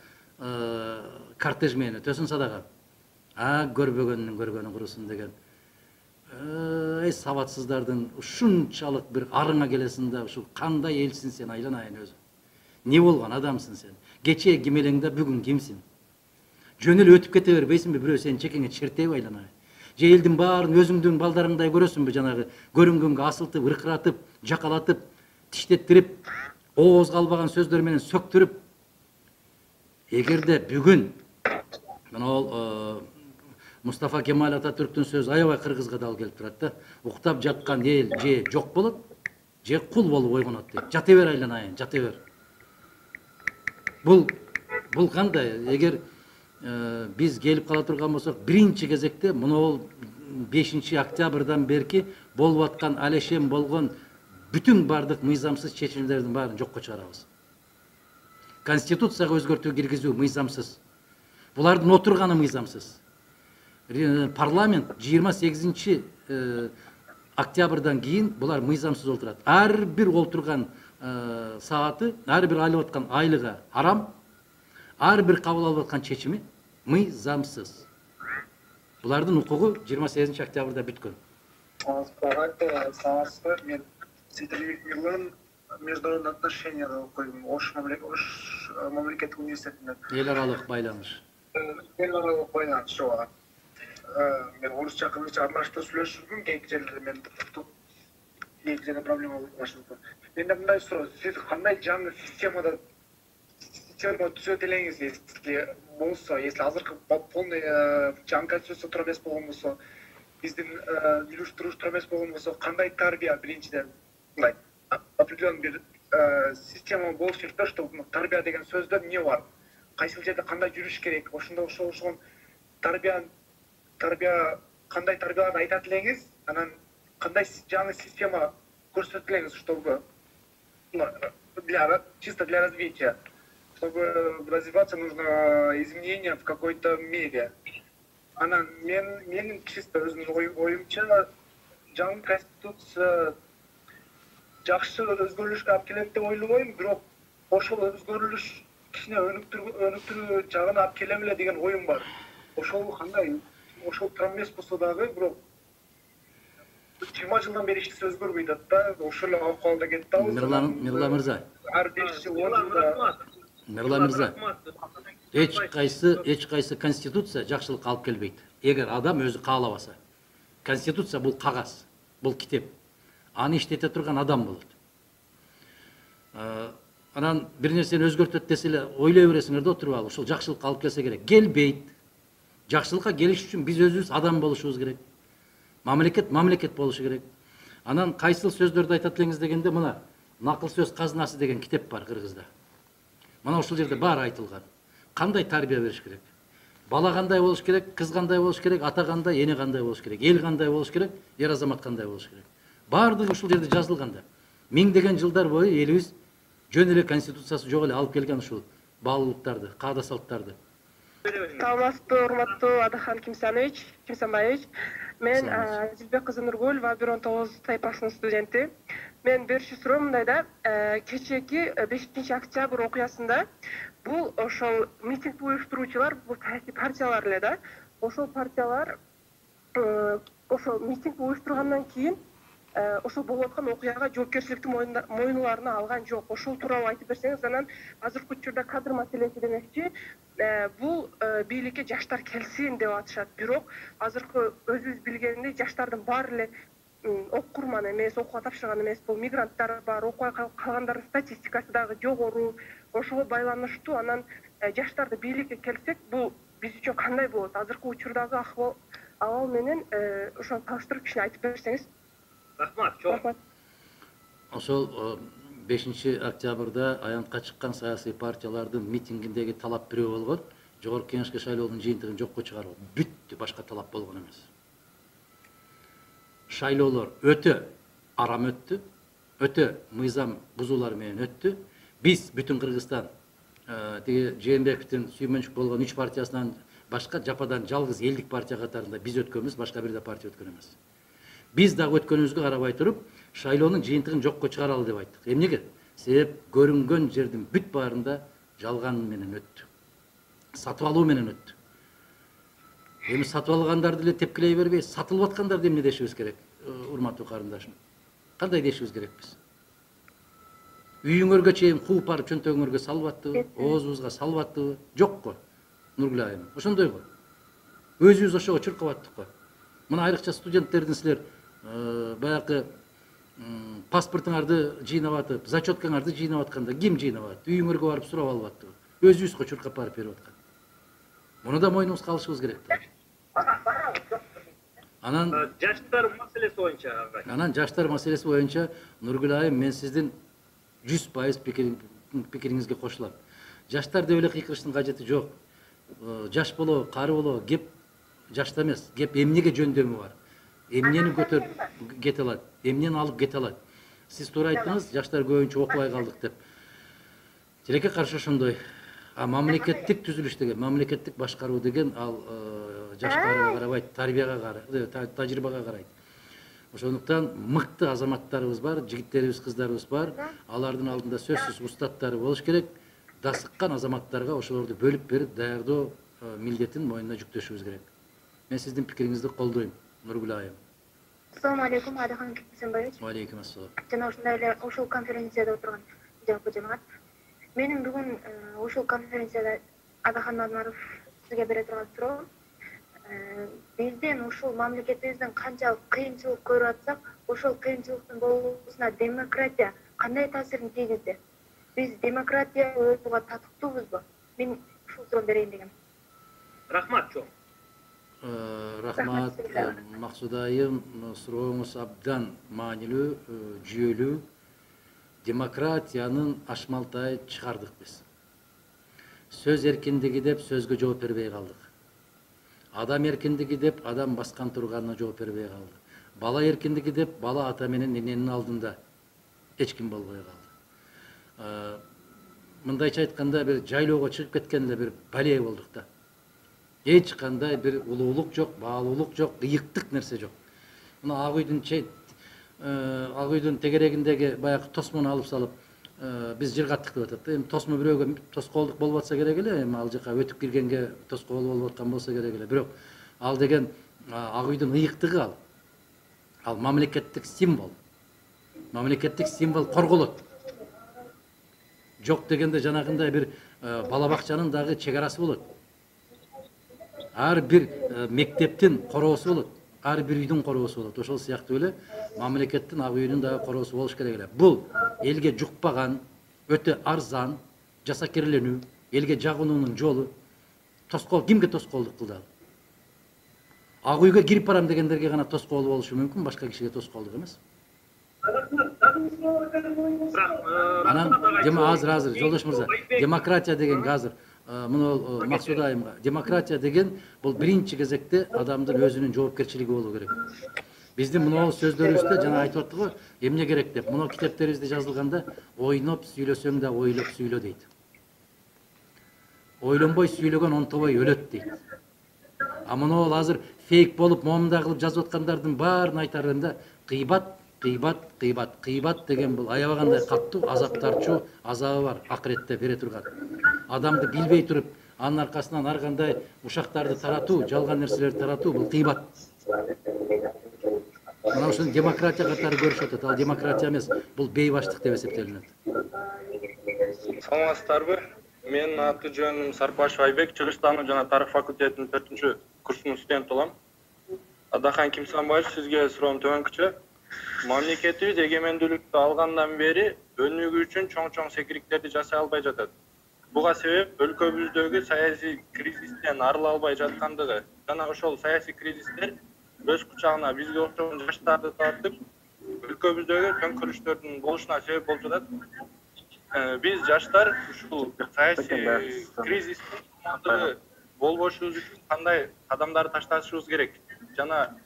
S2: кортеж менен өтөсүн садага. Көрбөгөндүн көргөнү курусун деген. Сабатсыздардын ушунчалык бир арыңа келесиң да, ушул кандай элсиң сен, айланайын өзү. Не болгон адамсың сен? Кече ким элең да бүгүн кимсиң? Жөн эле өтүп кете бербейсиңби, бирөө сени чекеңе чертеби айланайын? Же элдин баарын өзүңдүн балдарыңдай көрөсүңбү, жанагы көрүнгөнгө асылтып, ыркыратып, жакалатып, тиштеттирип, ооз калбаган сөздөр менен сөктүрүп? Эгерде бүгүн мына ол Мустафа Кемал Ататүрктүн сөзү аябай кыргызга дал келип турат да. Уктап жаткан эл же жок болот, же кул болуп ойгонот дейт. Жата бер айланайын, жата бер. Бул кандай? Эгер биз келип кала турган болсок, биринчи кезекте мына 5 октябрдан берки болуп аткан алешем болгон бүтүн бардык мыйзамсыз чечимдердин баарын жокко чыгарабыз. Конституцияга өзгөртүү киргизүү мыйзамсыз. Булардын отурганы мыйзамсыз. Парламент 28 октябрдан кийин булар мыйзамсыз олтурат. Ар бир олтурган сааты, ар бир алып аткан айлыгы арам, ар бир кабыл алып аткан чечими мыйзамсыз. Булардын укугу 28 октябрда бүткөн.
S7: Мен Сидербек Мирлан международные отношения окуйм, Ош мамлекеттик университетинен.
S2: Эл аралык байланыш.
S7: Ооба. Мен орусча кыргызча аралаштырып сүйлөшүп жүргүм, кээ жерлерде мен кээ жерде проблема болуп баштады. Менде мындай суроо, сиз кандай жаңы система түзөт элеңиз, если болсо, если азыркы полный жаңы конституция туура эмес болгон болсо, биздин үйлүштүрүүчү туура эмес болгон болсо, кандай тарбия биринчиден мындай определенный бир система болуш керек да, что тарбия деген сөздө эмне бар? Кайсыл жерде кандай жүрүш керек? Ошондой тарбия кандай тарбияларды айтат элеңиз, анан кандай жаңы система көрсөтөт элеңиз, чтобы чисто для развития, чтобы развиваться нужно изменения в какой-то мере. Анан менин чисто өзүмдүн оюмча жаңы конституция жакшы өзгөрүлүшкө алып келет деп ойлобойм, бирок ошол өзгөрүлүш кичине өнүктүрүү жагына алып келе беле деген оюм бар. Ошол кандай? Ошол туура эмес болсо дагы, бирок 20 жылдан бери эч нерсе өзгөрбөй атат да, ошол эле акыбалда кетип атабыз.
S2: Мирлан мырза.
S7: Ар 5 жыл 10 жылда.
S2: Мирлан мырза. Эч кайсы конституция жакшылыкка алып келбейт. Эгер адам өзү каалабаса. Конституция бул кагаз, бул китеп. Аны иштете турган адам болот. Анан бир нерсени өзгөртөт десе эле ойлой бересиңер да, отуруп алып, ушул жакшылыкка алып келсе керек. Келбейт. Жакшылыкка келиш үчүн биз өзүбүз адам болушубуз керек. Мамлекет болушу керек. Анан кайсыл сөздөрдү айтат элеңиз дегенде, мына Накыл сөз казынасы деген китеп бар Кыргызда. Мына ушул жерде баары айтылган. Кандай тарбия бериш керек? Бала кандай болуш керек, кыз кандай болуш керек, ата кандай, эне кандай болуш керек, эл кандай болуш керек, эр азамат кандай болуш керек. Баардыгы ушул жерде жазылган да. Миңдеген жылдар бою элибиз жөн эле конституциясы жок эле алып келген ушул баалуулуктарды, каада салттарды.
S8: Саламатсызбы, урматтуу Адахан Кимсанбаевич. Мен Азилбек кызы Нургулова 119 тайпасынын студенти. Мен бериши суроом мындай да, кечээки 5 октябрь окуясында бул ошол митинг уюштуруучулар, бул саясий партиялар эле да, ошол партиялар ошол митинг уюштургандан кийин ошол болуп аткан окуяга жоопкерчиликти мойнуларына алган жок. Ошол тууралуу айтып берсеңиз. Анан азыркы учурда кадр маселеси демекчи, бул бийликке жаштар келсин деп атышат. Бирок азыркы өзүбүз билгендей жаштардын баары эле окурман эмес, окууга тапшырган эмес. Бул мигранттар бар, окубай калгандардын статистикасы дагы жогору. Ошого байланыштуу. Анан жаштарды бийликке келсек, бул биз үчүн кандай болот? Азыркы учурдагы абал менен ошону салыштырып кичине айтып берсеңиз.
S1: Рахмат, чоң.
S2: Ошол 5 октябрда аянтка чыккан саясий партиялардын митингиндеги талап бирөө болгон. Жогорку Кеңешке шайлоонун жыйынтыгын жокко чыгаруу. Бүттү, башка талап болгон эмес. Шайлоолор өтө арам өттү, өтө мыйзам бузуулар менен өттү. Биз бүтүн Кыргызстан тиги Жээнбековдун сүймөнчүк болгон 3 партиясынан башка жападан жалгыз элдик партия катарында биз өткөнбүз, башка бир да партия өткөн эмес. Биз дагы өткөнүбүзгө карабай туруп, шайлоонун жыйынтыгын жокко чыгаралы деп айттык. Эмнеге? Себеп көрүнгөн жердин бүт баарында жалган менен өттү. Сатып алуу менен өттү. Эми сатып алгандарды эле тепкилей бербей, сатылып аткандарды эмне дешибиз керек, урматтуу карындашым? Кандай дешибиз керек биз? Үйүңөргө чейин кууп барып чөнтөгүңөргө салып аттыбы, оозубузга салып аттыбы? Жокко, Нургүл айым. Ошондойго. Өзүбүз ошого чуркап аттык го. Мына айрыкча студенттердин силер баягы паспортуңарды жыйнап атып, зачеткаңарды жыйнап атканда ким жыйнап атты? Үйүңөргө барып сурап алып аттыбы? Өзүбүз го чуркап барып берип аткан. Муну да мойнубузга алышыбыз керек да. Анан
S1: жаштар маселеси боюнча агай.
S2: Анан жаштар маселеси боюнча Нургүл айым, мен сиздин 100% пикириңизге кошулам. Жаштар деп эле кыйкырыштын кажети жок. Жаш болобу, кары болобу, кеп жашта эмес, кеп эмнеге жөндөмү бар. Эмнени көтөрүп кете алат, эмнени алып кете алат. Сиз туура айттыңыз, жаштар көбүнчө окубай калдык деп. Тилекке каршы ошондой. А мамлекеттик түзүлүш деген, мамлекеттик башкаруу деген ал жаштарга карабайт, тарбияга карайт, тажрыйбага карайт. Ошондуктан мыкты азаматтарыбыз бар, жигиттерибиз, кыздарыбыз бар. Алардын алдында сөзсүз устаттары болуш керек. Дасыккан азаматтарга ошолорду бөлүп берип даярдоо милдетин мойнуна жүктөшүбүз керек. Мен сиздин пикириңизди колдойм, Нургүл айым.
S9: Ассаламу алейкум, Адахан Кесенбаевич.
S2: Алейкум ассалам.
S9: Жана ушундай эле ошол конференцияда отурган жалпы жамаат. Менин бүгүн ошол конференцияда Адахан Надмаров сизге бере турган суроо. Биздин ушул мамлекетибиздин канчалык кыйынчылык көрүп атсак, ошол кыйынчылыктын болуусуна демократия кандай таасирин тийгизди? Биз демократия өтүүгө татыктуубузбу? Мен ушул суроону берейин дегем.
S1: Рахмат, чоң.
S2: Рахмат, Максуда айым, сурооңуз абдан маанилүү, жүйөлүү. Демократиянын ашмалтайы чыгардык биз. Сөз эркиндиги деп сөзгө жооп бербей калдык. Адам эркиндиги деп адам баскан турганына жооп бербей калды. Бала эркиндиги деп бала ата менен эненин алдында эч ким болбой калды. Мындайча айтканда бир жайлоого чыгып кеткен эле бир балей болдук да. Эч кандай бир улуулук жок, баалуулук жок, ыйыктык нерсе жок. Мына ак үйдүн тегерегиндеги баягы тосмону алып салып, биз жыргаттык деп атат да. Эми тосмо бирөөгө тоскоолдук болуп атса керек эле, эми ал жака өтүп киргенге тоскоол болуп аткан болсо керек эле. Бирок ал деген ак үйдүн ыйыктыгы ал. Ал мамлекеттик символ. Мамлекеттик символ корголот. Жок дегенде жанагындай бир бала бакчанын дагы чегарасы болот. Ар бир мектептин короосу болот. Ар бир үйдүн короосу болот. Ошол сыяктуу эле мамлекеттин ак үйүнүн дагы короосу болуш керек эле. Бул элге жукпаган, өтө арзан, жасакерленүү, элге жагынуунун жолу. Тоскоол кимге тоскоолдук кылды ал? Ак үйгө кирип барам дегендерге гана тоскоол болушу мүмкүн, башка кишиге тоскоолдук эмес. Анан азыр жолдош мырза, демократия деген азыр мына Максуда айымга, демократия деген бул биринчи кезекте адамдын өзүнүн жоопкерчилиги болуу керек. Биздин мына сөздөрүбүздө жана айтып аттык го, эмне керек деп. Мына китептерибизде жазылганда ойноп сүйлөсөң да ойлоп сүйлө дейт. Ойлонбой сүйлөгөн онтобой өлөт дейт. А мына азыр фейк болуп, момундай кылып жазып аткандардын баарын айтарым да, кыйбат деген бул аябагандай каттуу, азаптарчу азабы бар акыретте бере турган. Адамды билбей туруп, анын аркасынан ар кандай ушактарды таратуу, жалган нерселерди таратуу бул кыйбат. Мына ушуну демократия катары көрүшүп атат. Ал демократия эмес, бул бейбаштык деп эсептелинет.
S10: Саламатсыздарбы? Менин аты жөнүм Сарпашев Айбек, Чыгыштану жана тарых факультетинин 4-курсунун студенти болом. Адахан Кимсанбаевич, сизге суроом төмөнкүчө. Мамлекетибиз эгемендүүлүктү алгандан бери өнүгүү үчүн чоң секириктерди жасай албай жатат. Буга себеп өлкөбүздөгү саясий кризистен арыла албай жаткандыгы жана ошол саясий кризистер өз кучагына бизге окшогон жаштарды тартып, өлкөбүздөгү төңкөрүштөрдүн болушуна себеп болуп жатат. Биз жаштар ушул саясий кризистин болбошубуз үчүн кандай кадамдарды ташташыбыз керек? Жана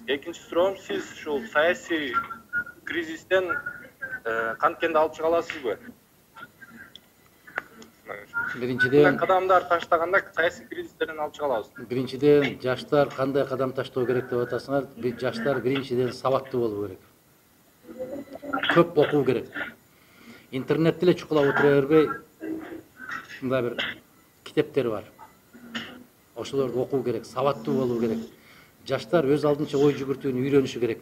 S10: экинчи суроом, сиз ушул саясий кризистен канткенди алып чыга аласызбы?
S2: Биринчиден
S10: кадамдар таштаганда саясий кризистерден алып чыга алабыз.
S2: Биринчиден жаштар кандай кадам таштоо керек деп атасыңар. Жаштар биринчиден сабаттуу болуу керек. Көп окуу керек. Интернетте эле чукулап отура бербей, мындай бир китептер бар. Ошолорду окуу керек, сабаттуу болуу керек. Жаштар өз алдынча ой жүгүртүүнү үйрөнүшү керек.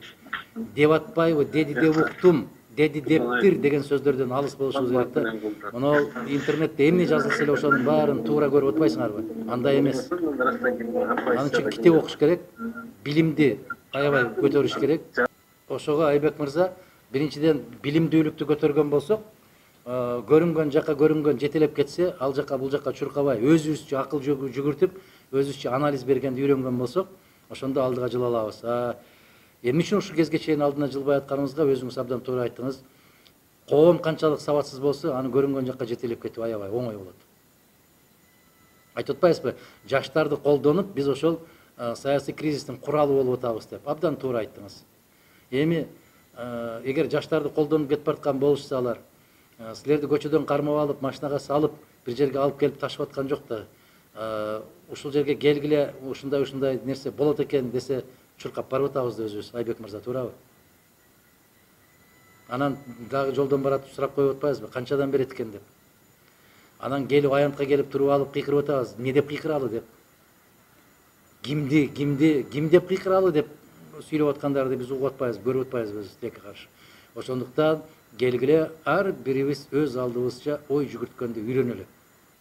S2: Деп атпайбы, деди деп уктум, деди дептир деген сөздөрдөн алыс болушубуз керек да. Мына интернетте эмне жазылса эле ошонун баарын туура көрүп атпайсыңарбы? Андай эмес. Анын үчүн китеп окуш керек, билимди аябай көтөрүш керек. Ошого Айбек мырза, биринчиден билимдүүлүктү көтөргөн болсок, көрүнгөн жака көрүнгөн жетелеп кетсе, ал жака бул жака чуркабай, өзүбүзчө акыл жүгүртүп, өзүбүзчө анализ бергенди үйрөнгөн болсок, ошондо алдыга жыла алабыз. Эмне үчүн ушул кезге чейин алдына жылбай атканыбызга өзүңүз абдан туура айттыңыз. Коом канчалык сабатсыз болсо, аны көрүнгөн жака жетелеп кетүү аябай оңой болот. Айтып атпайсызбы? Жаштарды колдонуп, биз ошол саясий кризистин куралы болуп атабыз деп. Абдан туура айттыңыз. Эми эгер жаштарды колдонуп кетип бараткан болушсалар, силерди көчөдөн кармап алып, машинага салып, бир жерге алып келип ташып аткан жок да. Ушул жерге келгиле, ушундай нерсе болот экен десе, чуркап барып атабыз да өзүбүз. Айбек мырза, туурабы? Анан дагы жолдон баратып сурап коюп атпайбызбы? Канчадан берет экен деп. Анан келип аянтка келип туруп алып кыйкырып атабыз. Эмне деп кыйкыралы деп. Ким деп кыйкыралы деп сүйлөп аткандарды биз угуп атпайбыз, көрүп атпайбыз біз тилекке каршы. Ошондуктан келгиле ар бирибиз өз алдыбызча ой жүгүрткөндү үйрөнөлү.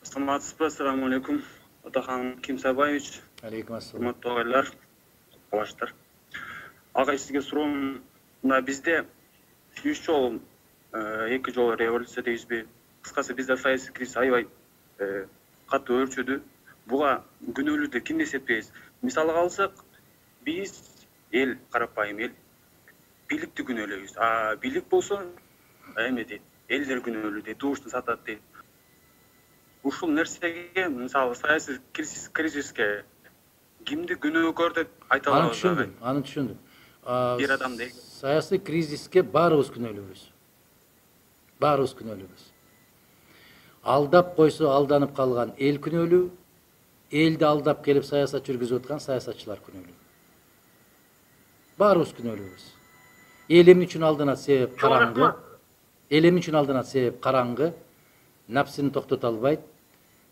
S10: Саламатсызбы? Ассаламу алейкум. Атахан Кимсанбаевич.
S2: Алейкум ассалам.
S10: Урматтуу агайлар, баштар. Агай, сизге суроом, бизде 3 жол, 2 жол революция дейбизби? Кыскасы бизде саясий кризис аябай катуу өрчөдү. Буга күнөөлүүдү кимди эсептейбиз? Мисалга алсак, биз эл, карапайым эл бийликти күнөөлөйбүз. Бийлик болсо эме дейт, элдер күнөөлүү дейт, душту сатат дейт. Ушул нерсеге, мисалы, саясий кризиске кимди күнөөкөр деп айта алабыз?
S2: Аны түшүндүм.
S10: Бир адам дейт.
S2: Саясий кризиске баарыбыз күнөөлүүбүз. Баарыбыз күнөөлүүбүз. Алдап койсо алданып калган эл күнөөлүү, элди алдап келип саясат жүргүзүп аткан саясатчылар күнөөлүү. Баарыбыз күнөөлүүбүз. Эл эмне үчүн алданат? Себеп караңгы. Эл эмне үчүн алданат? Себеп караңгы. Напсini токтото албайт.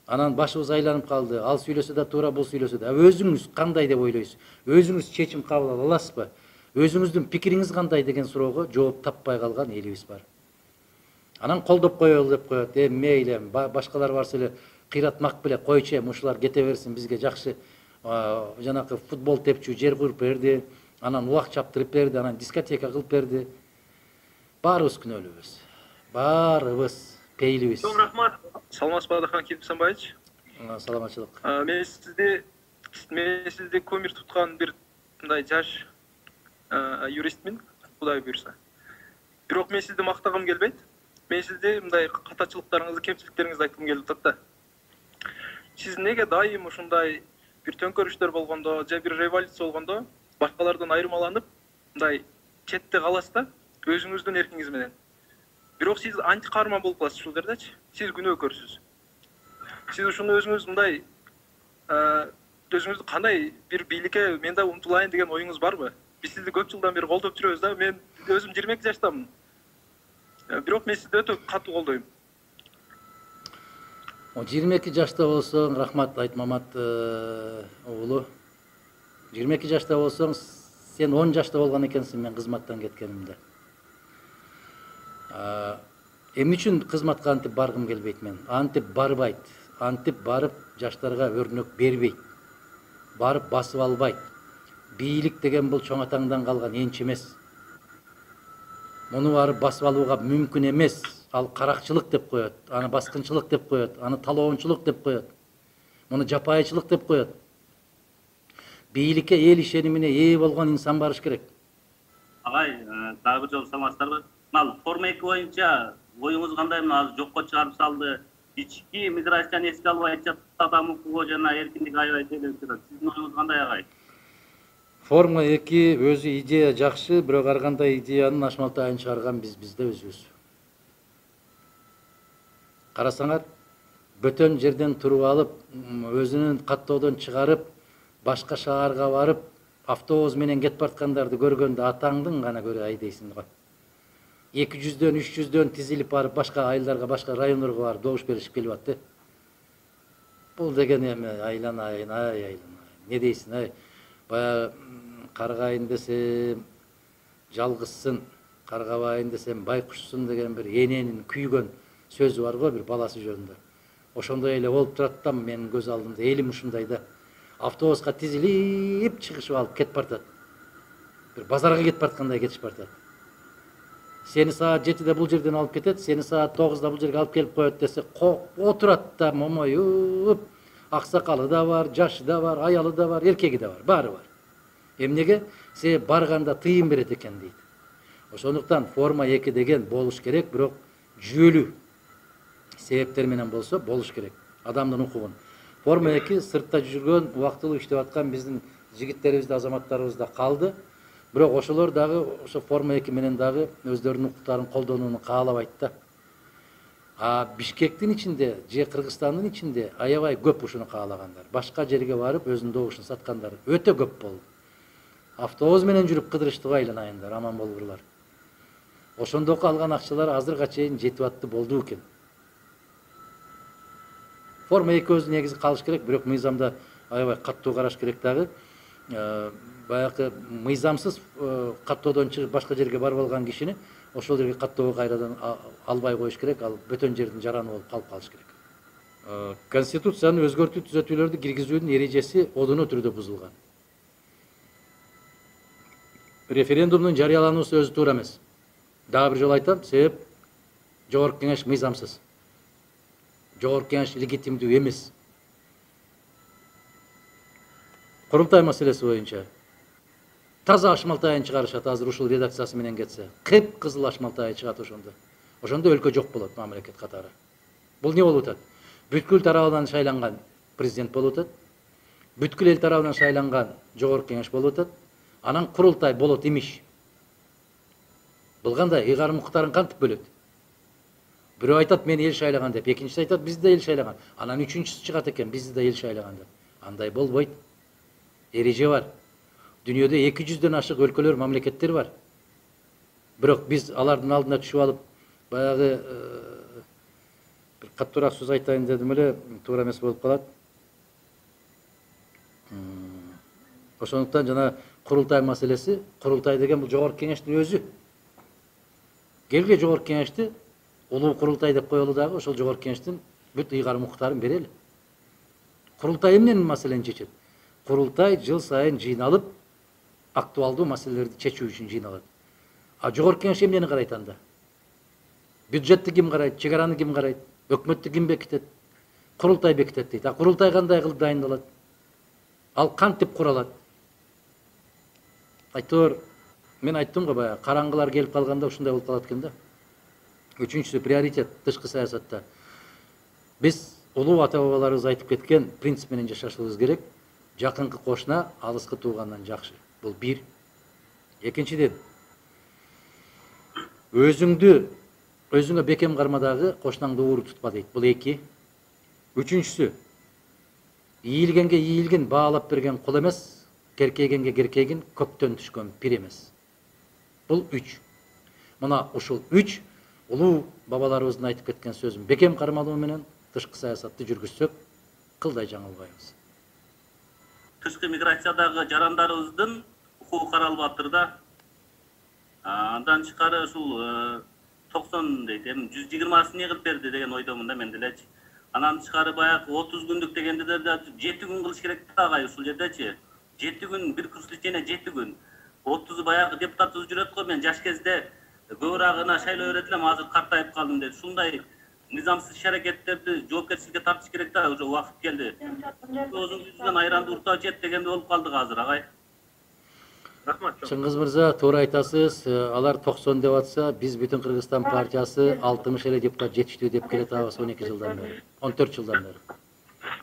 S2: Анан башыбыз айланып калды. Ал сүйлөсө да туура, бул сүйлөсө да. Өзүңүз кандай деп ойлойсуз? Өзүңүз чечим кабыл ала аласызбы? Өзүңүздүн пикириңиз кандай деген суроого жооп таппай калган элибиз бар. Анан колдоп коелу деп коет. Мейли, башкалар барса эле кыйратмак беле койчу, ушулар кете берсин, бизге жакшы жанакы футбол тепчү жер куруп берди, анан улак чаптырып берди, анан дискотека кылып берди. Баарыбыз күнөөлүүбүз. Баарыбыз пейлибиз.
S11: Чоң рахмат. Саламатсызбы, Адахан Кимсанбаевич?
S2: Саламатчылык.
S11: Мен сизди көмүр туткан бир мындай жаш юристмин, Кудай буйрса. Бирок мен сизди мактагым келбейт. Мен сизди мындай катачылыктарыңызды, кемчиликтериңизди айткым келип атат да. Сиз неге дайым ушундай бир төңкөрүштөр болгондо, же бир революция болгондо башкалардан айырмаланып, мындай четте каласыз да, өзүңүздүн эркиңиз менен. Бирок сиз антикаарман болуп каласыз ушул жердечи. Сиз күнөөкөрсүз. Сиз ушуну өзүңүз мындай өзүңүздү кандай бир бийликке мен да умтулайын деген оюңуз барбы? Биз сизди көп жылдан бери колдоп жүрөбүз да. Мен өзүм 22 жаштамын. Бирок мен сизди өтө катуу колдойм.
S2: 22 жашта болсоң, рахмат Айтмамат уулу. 22 жашта болсоң, Сен 10 жашта болгон экенсиң мен кызматтан кеткенимде. Эмне үчүн кызматка антип баргым келбейт мен? Антип барбайт. Антип барып жаштарга өрнөк бербейт. Барып басып албайт. Бийлик деген бул чоң атаңдан калган энчи эмес. Муну барып басып алууга мүмкүн эмес. Ал каракчылык деп коет, аны баскынчылык деп коет, аны талоончулук деп коет. Муну жапайычылык деп коет. Бийликке эл ишенимине ээ болгон инсан барыш керек.
S3: Агай, дагы бир жолу саламатсыздарбы? Мал форма 2 боюнча оюңуз кандай? Азыр жокко чыгарып салды. Ички миграцияны эске албай адам укугу жана эркиндик аябай төлөп турат. Сиздин оюңуз кандай, агай?
S2: Форма 2 өзү идея жакшы, бирок ар кандай идеянын ашмалтайын чыгарган бизде өзүбүз. Карасаңар, бөтөн жерден туруп алып, өзүнүн каттоодон чыгарып, башка шаарга барып, автобус менен кетип бараткандарды көргөндө атаңдын гана көрө айдайсың го. 200дөн, 300дөн тизилип барып, башка айылдарга, башка райондорго барып добуш беришип келип атты. Бул деген эми айланайын, айланайын. Не дейсиң, ай? Баягы каргайын десем жалгызсын, каргабайын десем байкушсун деген бир эненин күйгөн сөзү бар го, бир баласы жөнүндө. Ошондой эле болуп турат да, менин көз алдымда элим ушундай да. Автобуска тизилип чыгышып алып кетип баратат. Бир базарга кетип бараткандай кетишип баратат. Сени саат 7-де бул жерден алып кетет, сени саат 9-да бул жерге алып келип коет десе, отурат да момоюп, аксакалы да бар, жашы да бар, аялы да бар, эркеги да бар, баары бар. Эмнеге? Се барганда тыйын берет экен дейт. Ошондуктан форма 2 деген болуш керек, бирок жүйөлүү себептер менен болсо болуш керек. Адамдын укугун. Форма 2 сыртта жүргөн, убактылуу иштеп аткан биздин жигиттерибиз да, азаматтарыбыз да калды. Бирок ошолор дагы ошо форма 2 менен дагы өздөрүнүн укуктарын колдонууну каалабайт да. Бишкектин ичинде же Кыргызстандын ичинде аябай көп ушуну каалагандар. Башка жерге барып өзүнүн добушун саткандар өтө көп болду. Автобус менен жүрүп кыдырыштыга айланайындар, аман болурлар. Ошондоку алган акчалар азырга чейин жетип атты болду экен. Форма 2 өзү негизи калыш керек, бирок мыйзамда аябай каттуу караш керек дагы. Баягы мыйзамсыз каттоодон чыгып башка жерге барып алган кишини ошол жерге каттоого кайрадан албай коюш керек, ал бөтөн жердин жараны болуп калып калыш керек. Конституцияны өзгөртүү түзөтүүлөрдү киргизүүнүн эрежеси одоно түрдө бузулган. Референдумдун жарыялануусу өзү туура эмес. Дагы бир жолу айтам, себеп Жогорку Кеңеш мыйзамсыз. Жогорку Кеңеш легитимдүү эмес. Курултай маселеси боюнча таза ашмалтайын чыгарышат, азыр ушул редакциясы менен кетсе. Кып-кызыл ашмалтай чыгат ошондо. Ошондо өлкө жок болот мамлекет катары. Бул не болуп атат? Бүткүл тарабынан шайланган президент болуп атат. Бүткүл эл тарабынан шайланган Жогорку Кеңеш болуп атат. Анан курултай болот имиш. Бул кандай ыйгарым укуктарын кантип бөлөт? Бирөө айтат мен эл шайлаган деп, экинчиси айтат бизди да эл шайлаган. Анан үчүнчүсү чыгат экен бизди да эл шайлаган деп. Андай болбойт. Эреже бар. Дүйнөдө 200дөн ашык өлкөлөр, мамлекеттер бар. Бирок биз алардын алдына түшүп алып, баягы бир каттуураак сөз айтайын дедим эле, туура эмес болуп калат. Ошондуктан жана курултай маселеси, курултай деген бул Жогорку Кеңештин өзү. Келге Жогорку Кеңешти улуу курултай деп коелу дагы, ошол Жогорку Кеңештин бүт ыйгарым укуктарын берели. Курултай эмненин маселени чечет? Курултай жыл сайын жыйналып, актуалдуу маселелерди чечүү үчүн жыйналат. Жогорку Кеңеш эмнени карайт анда? Бюджетти ким карайт, чек араны ким карайт, өкмөттү ким бекитет? Курултай бекитет дейт. Курултай кандай кылып дайындалат? Ал кантип куралат? Айтор, мен айттым го баягы, караңгылар келип калганда ушундай болуп калат экен да. Үчүнчүсү приоритет тышкы саясатта. Биз улуу ата-бабаларыбыз айтып кеткен принцип менен жашашыбыз керек. Жакынкы кошуна алыскы туугандан жакшы. Бул бир. Экинчиден, өзүңө бекем кармадагы кошунаңды ууру тутпа дейт. Бул 2. Үчүнчүсү, ийилгенге ийилген баалап берген кул эмес, керкейгенге керкейген көктөн түшкөн пир эмес. Бул 3. Мына ушул 3 улуу бабаларыбыздын айтып кеткен сөзүн бекем кармалуу менен тышкы саясатты жүргүзсөк, кылдай жаңылбайбыз.
S3: Тышкы миграциядагы жарандарыбыздын укугу каралып атыр да. Андан тышкары ушул 90 дейт, эми 120сын эмне кылып берди деген ойдомун да мен делечи. Анан тышкары баягы 30 күндүк дегенде да 7 күн кылыш керек да агай ушул жердечи. 7 күн бир курс ичине 7 күн. 30 баягы депутаттыз жүрөт го, мен жаш кезде көбүраагына шайлоо берет элем, азыр картайып калдым дейт. Ушундай низамсыз иш-аракеттерди жоопкерчиликке тартыш керек да, уже убакыт келди. Өзүңүздөн айранды уртаа жет дегенде болуп калдык азыр агай. Рахмат.
S2: Чыңгыз мырза, туура айтасыз. Алар 90 деп атса, биз бүтүн Кыргызстан партиясы 60 эле депутат жетиштүү деп келатабыз 12 жылдан бери, 14 жылдан бери.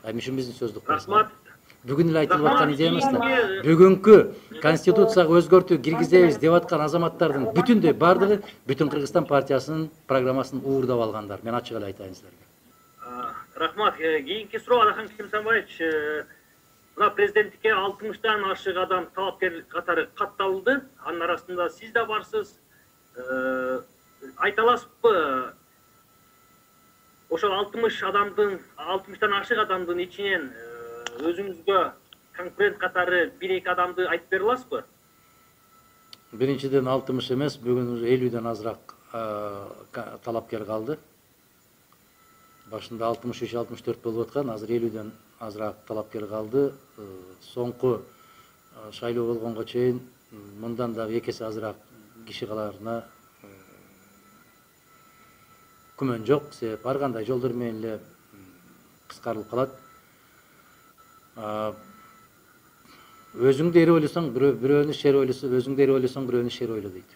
S2: Эми ушун биздин сөздүк кылабыз.
S1: Рахмат.
S2: Бүгүн эле айтылып аткан идеямыз да. Бүгүнкү конституцияга өзгөртүү киргизебиз деп аткан азаматтардын бүтүндөй бардыгы бүтүн Кыргызстан партиясынын программасын уурдап алгандар. Мен ачык эле айтайын силерге.
S1: Рахмат. Кийинки суроо Адахан Кимсанбаевич, мына президенттикке 60-тан ашык адам талапкер катары катталды. Анын арасында сиз да барсыз. Айта аласызбы? Ошол 60-тан ашык адамдын ичинен өзүңүзгө конкурент катары 1-2 адамды айтып бере аласызбы?
S2: Биринчиден 60 эмес, бүгүн уже 50ден азыраак талапкер калды. Башында 63-64 болуп аткан, азыр 50ден азыраак талапкер калды. Соңку шайлоо болгонго чейин мындан дагы 2 эсе азыраак киши каларына күмөн жок. Себеп ар кандай жолдор менен эле кыскарылып калат. Өзүңдү эре ойлосоң, бирөөнү шер ойлосо, өзүңдү эре ойлосоң, бирөөнү шер ойло дейт.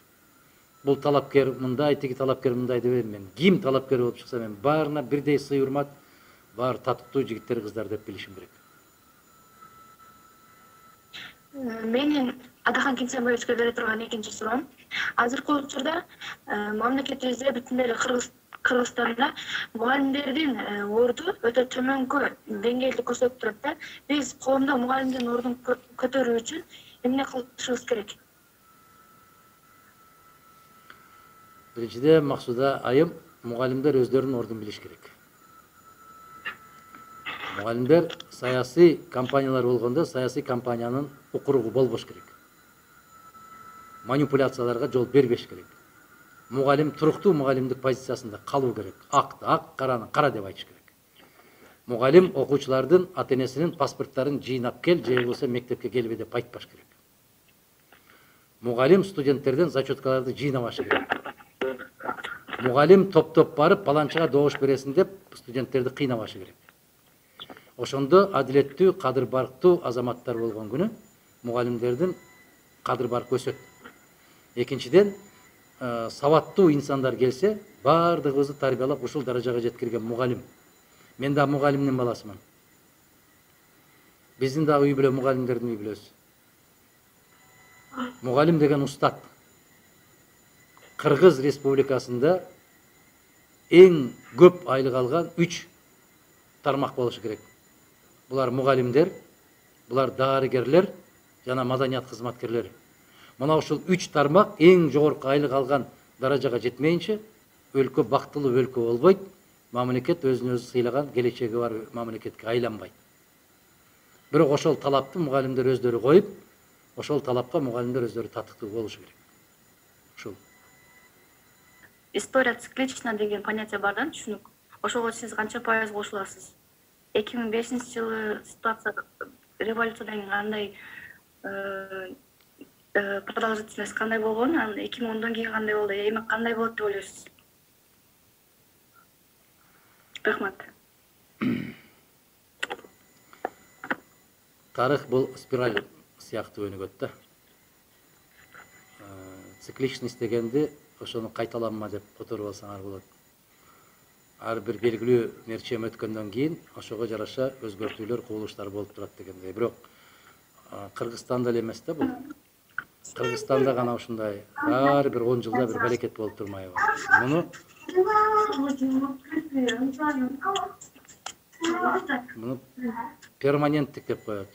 S2: Бул талапкер мындай, тиги талапкер мындай дебейм мен. Ким талапкер болуп чыкса, мен баарына бирдей сый урмат, баары татыктуу жигиттер, кыздар деп билишим керек.
S9: Менин Адахан Кимсанбаевичке бере турган экинчи суроом. Азыркы учурда мамлекетибизде бүтүн эле Кыргызстанда мугалимдердин орду өтө төмөнкү деңгээлде көрсөтүп турат да. Биз коомдо мугалимдин ордун көтөрүү үчүн эмне кылышыбыз керек?
S2: Биринчиден Максуда айым, мугалимдер өздөрүнүн ордун билиш керек. Мугалимдер саясий компаниялар болгондо саясий компаниянын укуругу болбош керек. Манипуляцияларга жол бербеш керек. Мугалим туруктуу мугалимдик позициясында калуу керек. Акты ак, караны кара деп айтыш керек. Мугалим окуучулардын ата-энесинин паспорттарын жыйнап кел, же болбосо мектепке келбе деп айтпаш керек. Мугалим студенттерден зачеткаларды жыйнабашы керек. Мугалим топ-топ барып, баланчага добуш бересин деп студенттерди кыйнабашы керек. Ошондо адилеттүү, кадыр барктуу азаматтар болгон күнү мугалимдердин кадыр баркы өсөт. Экинчиден, сабаттуу инсандар келсе, баардыгыбызды тарбиялап ушул даражага жеткирген мугалим. Мен да мугалимдин баласымын. Биздин дагы үй бүлө мугалимдердин үй бүлөсү. Мугалим деген устат. Кыргыз Республикасында эң көп айлык алган 3 тармак болушу керек. Булар мугалимдер, булар дарыгерлер жана маданият кызматкерлери. Мына ушул 3 тармак эң жогорку айлык алган даражага жетмейинче өлкө бактылуу өлкө болбойт. Мамлекет өзүн өзү сыйлаган келечеги бар мамлекетке айланбайт. Бирок ошол талапты мугалимдер өздөрү коюп, ошол талапка мугалимдер өздөрү татыктуу болушу керек. Ушул.
S12: История циклична деген понятие бар да, түшүнүк. Ошого сиз канча пайыз кошуласыз? 2005-жылы ситуация революциядан кийин кандай продолжительность кандай болгон, анан 2010дон кийин кандай болду, эми кандай болот деп ойлойсуз? Рахмат.
S2: Тарых бул спираль сыяктуу өнүгөт да. Цикличность дегенди ошону кайталанма деп которуп алсаңар болот. Ар бир белгилүү мерчем өткөндөн кийин ошого жараша өзгөртүүлөр, кубулуштар болуп турат дегендей. Бирок Кыргызстанда эле эмес да бул. Кыргызстанда гана ушундай ар бир 10 жылда бир балекет болуп турмайбы. Муну перманенттик деп коет.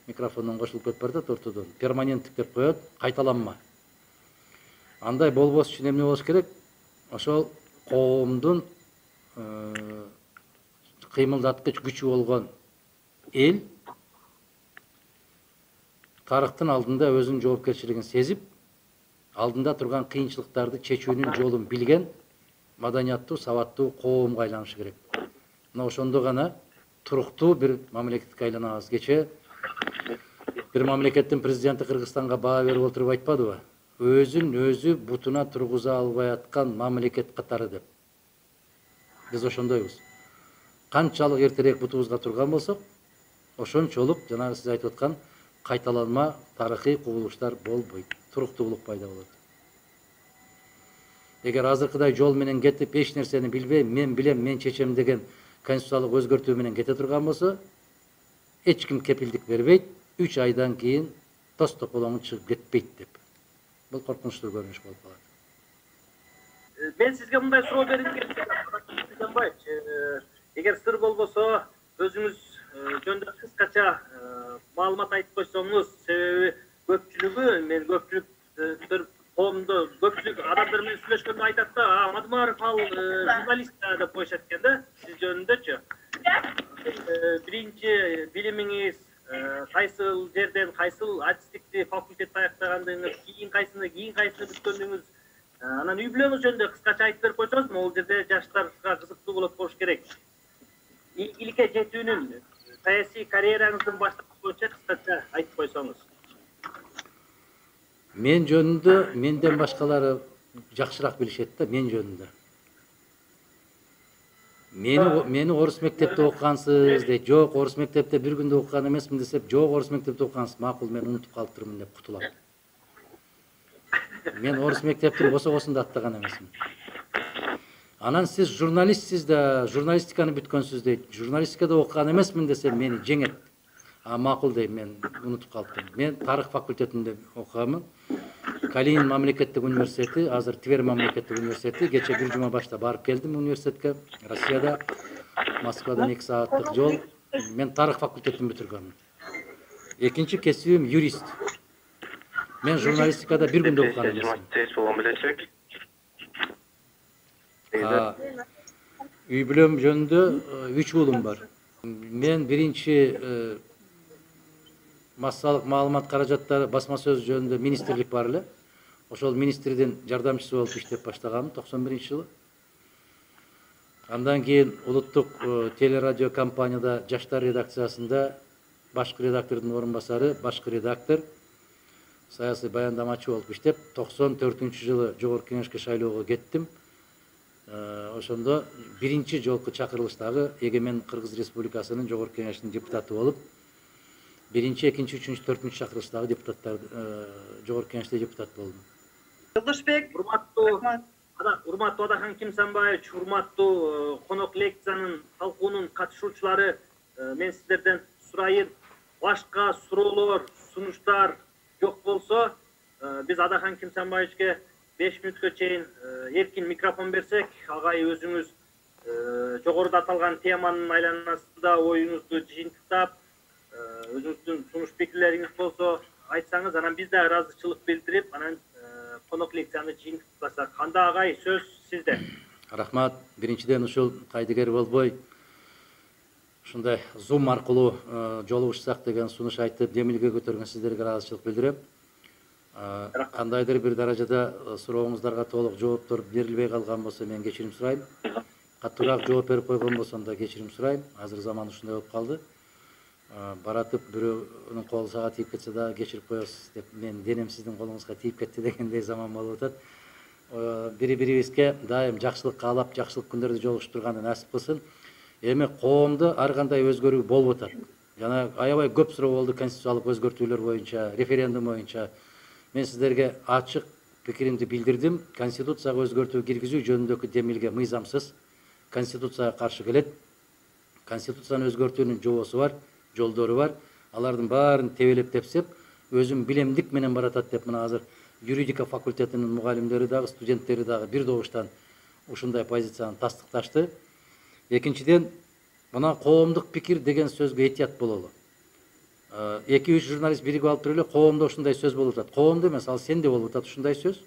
S2: Микрофондон кошулуп кетип бар да тортодон. Перманенттик деп коет, кайталанма. Андай болбос үчүн эмне болуш керек? Ошол коомдун кыймылдаткыч күчү болгон эл тарыхтын алдында өзүнүн жоопкерчилигин сезип, алдында турган кыйынчылыктарды чечүүнүн жолун билген, маданияттуу, сабаттуу коомго айланышы керек. Мына ошондо гана туруктуу бир мамлекетке айланабыз. Кечээ бир мамлекеттин президенти Кыргызстанга баа берип отуруп айтпадыбы? Өзүн өзү бутуна тургуза албай аткан мамлекет катары деп. Биз ошондойбуз. Канчалык эртерээк бутубузга турган болсок, ошончолук жанагы сиз айтып аткан кайталанма тарыхый кубулуштар болбойт, туруктуулук пайда болот. Эгер азыркыдай жол менен кетип, эч нерсени билбей, мен билем, мен чечем деген конституциялык өзгөртүү менен кете турган болсо, эч ким кепилдик бербейт, 3 айдан кийин тос тополоңу чыгып кетпейт деп. Бул коркунучтуу көрүнүш болуп калат.
S1: Мен сизге мындай суроо бергим келет. Эгер сыр болбосо, өзүңүз жөнүндө кыскача маалымат айтып койсоңуз, себеби көпчүлүгү, мен көпчүлүк коомдо көпчүлүк адамдар менен сүйлөшкөндө айтат да, Мадымаров ал журналист деп коюшат экен да, сиз жөнүндөчү. Биринчи билимиңиз кайсыл жерден, кайсыл адистикти факультетти аяктагандыгыңыз, кийин кайсыны бүткөндүгүңүз, анан үй бүлөңүз жөнүндө кыскача айтып берип койсоңуз, могул жерде жаштарга кызыктуу болот болуш керек. Ийгиликке жетүүнүн саясий карьераңыздын баштапкы боюнча кыскача айтып койсоңуз.
S2: Мен жөнүндө менден башкалары жакшыраак билишет да, мен жөнүндө. Мени орус мектепте окугансыз дейт. Жок, орус мектепте бир күндө окуган эмесмин десеп, жок, орус мектепте окугансыз. Макул, мен унутуп калыптырмын деп кутулат. Мен орус мектептин босогосунда аттаган эмесмин. Анан сиз журналистсиз да, журналистиканы бүткөнсүз дейт. Журналистикада окуган эмесмин десем, мени жеңет. Макул дейм, мен унутуп калыптырмын. Мен тарых факультетинде окуганмын. Калинин мамлекеттик университети, азыр Тver мамлекеттик университети. Кече бир жума башта барып келдим университетке. Россияда, Москвадан 2 сааттык жол. Мен тарых факультетин бүтүргөнмүн. Экинчи кесибим юрист. Мен журналистикада бир күндө окуган эмесмин. Үй бүлөм жөнүндө 3 уулум бар. Мен биринчи массалык маалымат каражаттары басма сөз жөнүндө министрлик бар эле. Ошол министрдин жардамчысы болуп иштеп баштаганмын 91-жылы. Андан кийин улуттук телерадио компанияда жаштар редакциясында башкы редактордун орун басары, башкы редактор, саясий баяндамачы болуп иштеп, 94-жылы жогорку кеңешке шайлоого кеттим. Ошондо биринчи жолку чакырылыштагы Эгемен Кыргыз Республикасынын жогорку кеңешинин депутаты болуп, биринчи, экинчи, үчүнчү, төртүнчү чакырылыштагы депутаттар жогорку кеңеште депутат болдум.
S1: Жолдошбек, урматтуу Адахан Кимсанбаевич, урматтуу конок лекциянын талкуунун катышуучулары, мен сиздерден сурайын, башка суроолор, сунуштар жок болсо, биз Адахан Кимсанбаевичке 5 мүнөткө чейин эркин микрофон берсек, агай өзүңүз жогоруда аталган теманын айланасында оюңузду жыйынтыктап, өзүңүздүн сунуш пикирлериңиз болсо айтсаңыз, анан биз да ыраазычылык билдирип, анан конок лекцияны жыйынтыктасак. Кандай агай, сөз сизде.
S2: Рахмат. Биринчиден ушул кайдыгер болбой, ушундай Zoom аркылуу жолугушсак деген сунуш айтып, демилге көтөргөн сиздерге ыраазычылык билдирем. Кандайдыр бир даражада сурооңуздарга толук жооптор берилбей калган болсо, мен кечирим сурайм. Катуураак жооп берип койгон болсом да кечирим сурайм. Азыр заман ушундай болуп калды. Баратып бирөөнүн колу сага тийип кетсе да кечирип коесуз деп, мен денем сиздин колуңузга тийип кетти дегендей заман болуп атат. Бири-бирибизге дайым жакшылык каалап, жакшылык күндөрдө жолугушуп турганды насип кылсын. Эми коомдо ар кандай өзгөрүү болуп атат. Жана аябай көп суроо болду конституциялык өзгөртүүлөр боюнча, референдум боюнча. Мен сиздерге ачык пикиримди билдирдим. Конституцияга өзгөртүү киргизүү жөнүндөгү демилге мыйзамсыз. Конституцияга каршы келет. Конституцияны өзгөртүүнүн жобосу бар, жолдору бар. Алардын баарын тебелеп тепсеп, өзүм билемдик менен баратат деп, мына азыр юридика факультетинин мугалимдери дагы, студенттери дагы бир добуштан ушундай позицияны тастыкташты. Экинчиден, мына коомдук пикир деген сөзгө этият бололу. 2-3 журналист биригип алып туруп эле коомдо ушундай сөз болуп атат. Коомдо эмес, ал сенде болуп атат ушундай сөз.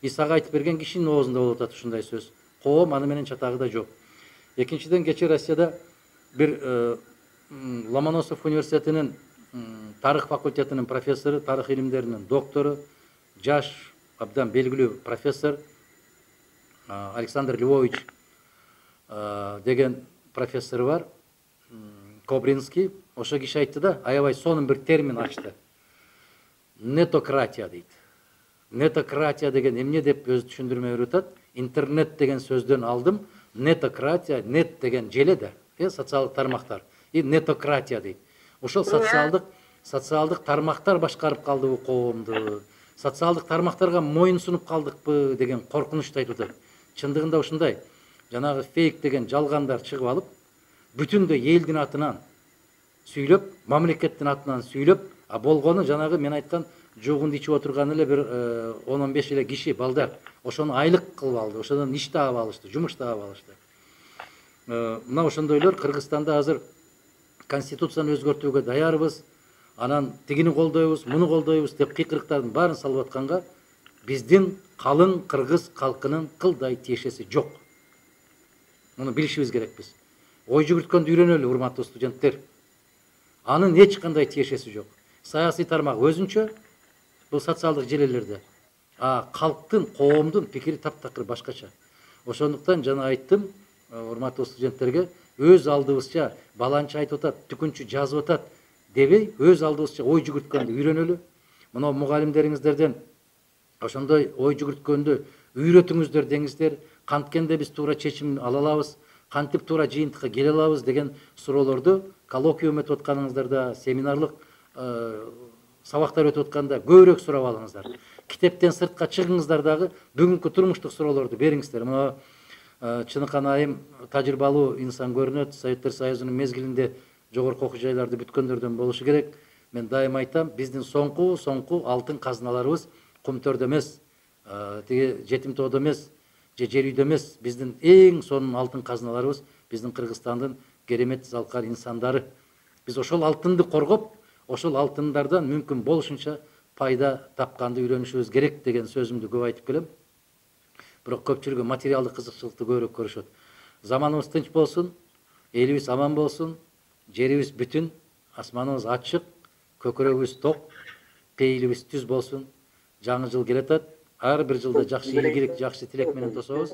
S2: Исага айтып берген кишинин оозунда болуп атат ушундай сөз. Коом аны менен чатагы да жок. Экинчиден, кечээ Россияда бир Ломоносов университетинин тарых факультетинин профессору, тарых илимдеринин доктору, жаш абдан белгилүү профессор Александр Львович деген профессор бар, Кобринский. Ошо киши айтты да, аябай сонун бир термин ачты. Нетократия дейт. Нетократия деген эмне деп өз түшүндүрмө берип атат. Интернет деген сөздөн алдым. Нетократия, нет деген желе да, социалдык тармактар. И нетократия дейт. Ошол социалдык тармактар башкарып калды бул коомду. Социалдык тармактарга моюн сунуп калдыкпы деген коркунучту айтып атат. Чындыгында ушундай. Жанагы фейк деген жалгандар чыгып алып, бүтүндөй элдин атынан сүйлөп, мамлекеттин атынан сүйлөп, а болгону жанагы мен айткан жугунду ичип отурган эле бир 10-15 эле киши, балдар. Ошону айлык кылып алды, ошодон иш таап алышты, жумуш таап алышты. Мына ошондойлор Кыргызстанда азыр конституцияны өзгөртүүгө даярбыз, анан тигини колдойбуз, муну колдойбуз деп кыйкырыктардын баарын салып атканга биздин калың кыргыз калкынын кылдай тиешеси жок. Муну билишибиз керекпиз. Ой жүгүрткөндү үйрөнөлү, урматтуу студенттер. Анын эч кандай тиешеси жок. Саясий тармак өзүнчө, бул социалдык желелерде. Калктын, коомдун пикири таптакыр башкача. Ошондуктан жана айттым, урматтуу студенттерге, өз алдыбызча баланчы айтып атат, түкүнчү жазып атат дебей, өз алдыбызча ой жүгүрткөндү үйрөнөлү. Мына мугалимдериңиздерден ошондой ой жүгүрткөндү үйрөтүңүздөр деңиздер, канткенде биз туура чечим ала алабыз, кантип туура жыйынтыкка келе алабыз деген суроолорду коллоквиум өтүп атканыңыздарда, семинарлык сабактар өтүп атканда көбүрөөк сурап алыңыздар. Китептен сыртка чыгыңыздар дагы, бүгүнкү турмуштук суроолорду бериңиздер. Мына чыныкан айым тажрыйбалуу инсан көрүнөт, Советтер Союзунун мезгилинде жогорку окуу жайларды бүткөндөрдөн болушу керек. Мен дайым айтам, биздин соңку алтын казыналарыбыз Кумтөрдө эмес, тиги Жетим тоодо эмес, же жер үйдө эмес, биздин эң сонун алтын казыналарыбыз биздин Кыргызстандын керемет залкар инсандары. Биз ошол алтынды коргоп, ошол алтындардан мүмкүн болушунча пайда тапканды үйрөнүшүбүз керек деген сөзүмдү көп айтып келем. Бирок көпчүлүгү материалдык кызыкчылыкты көбүрөөк көрүшөт. Заманыбыз тынч болсун, элибиз аман болсун, жерибиз бүтүн, асманыбыз ачык, көкүрөгүбүз ток, пейилибиз түз болсун. Жаңы жыл келатат. Ар бир жылда жакшы ийгилик, жакшы тилек менен тособуз.